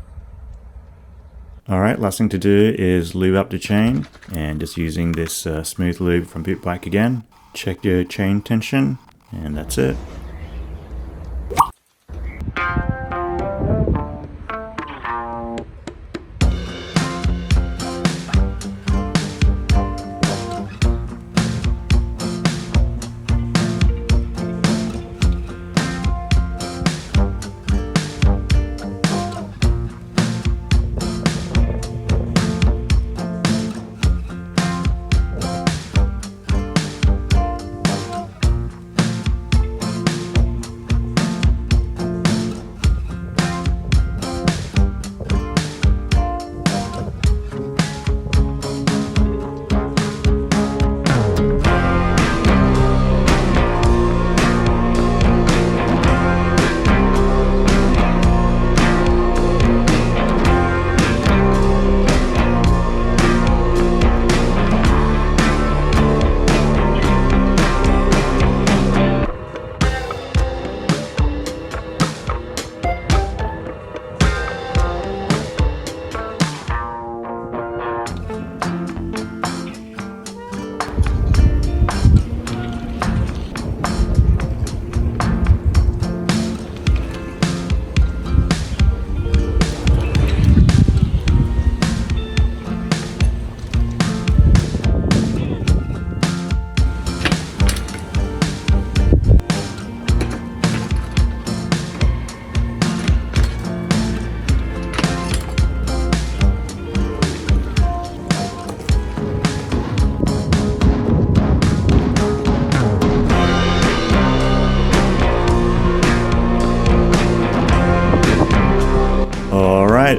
Alright, last thing to do is lube up the chain, and just using this smooth lube from Boot Bike again. Check your chain tension, and that's it.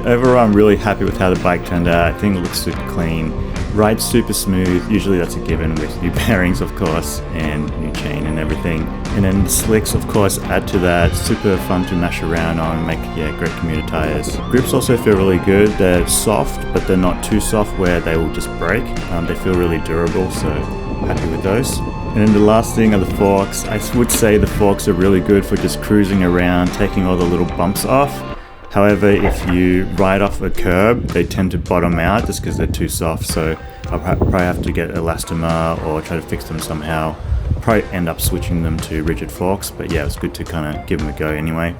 Overall, I'm really happy with how the bike turned out. I think it looks super clean. Rides super smooth. Usually that's a given with new bearings, of course, and new chain and everything. And then the slicks, of course, add to that. Super fun to mash around on, make great commuter tires. Grips also feel really good. They're soft, but they're not too soft where they will just break. They feel really durable, so happy with those. And then the last thing are the forks. I would say the forks are really good for just cruising around, taking all the little bumps off. However, if you ride off a curb, they tend to bottom out just because they're too soft, so I'll probably have to get elastomer or try to fix them somehow. Probably end up switching them to rigid forks, but yeah, it's good to kind of give them a go anyway.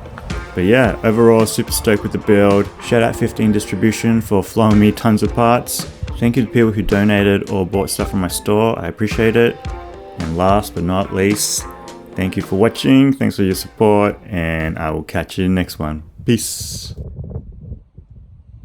But yeah, overall super stoked with the build. Shout out 15 distribution for flowing me tons of parts. Thank you to people who donated or bought stuff from my store, I appreciate it. And last but not least, thank you for watching, thanks for your support, and I will catch you in the next one. Peace.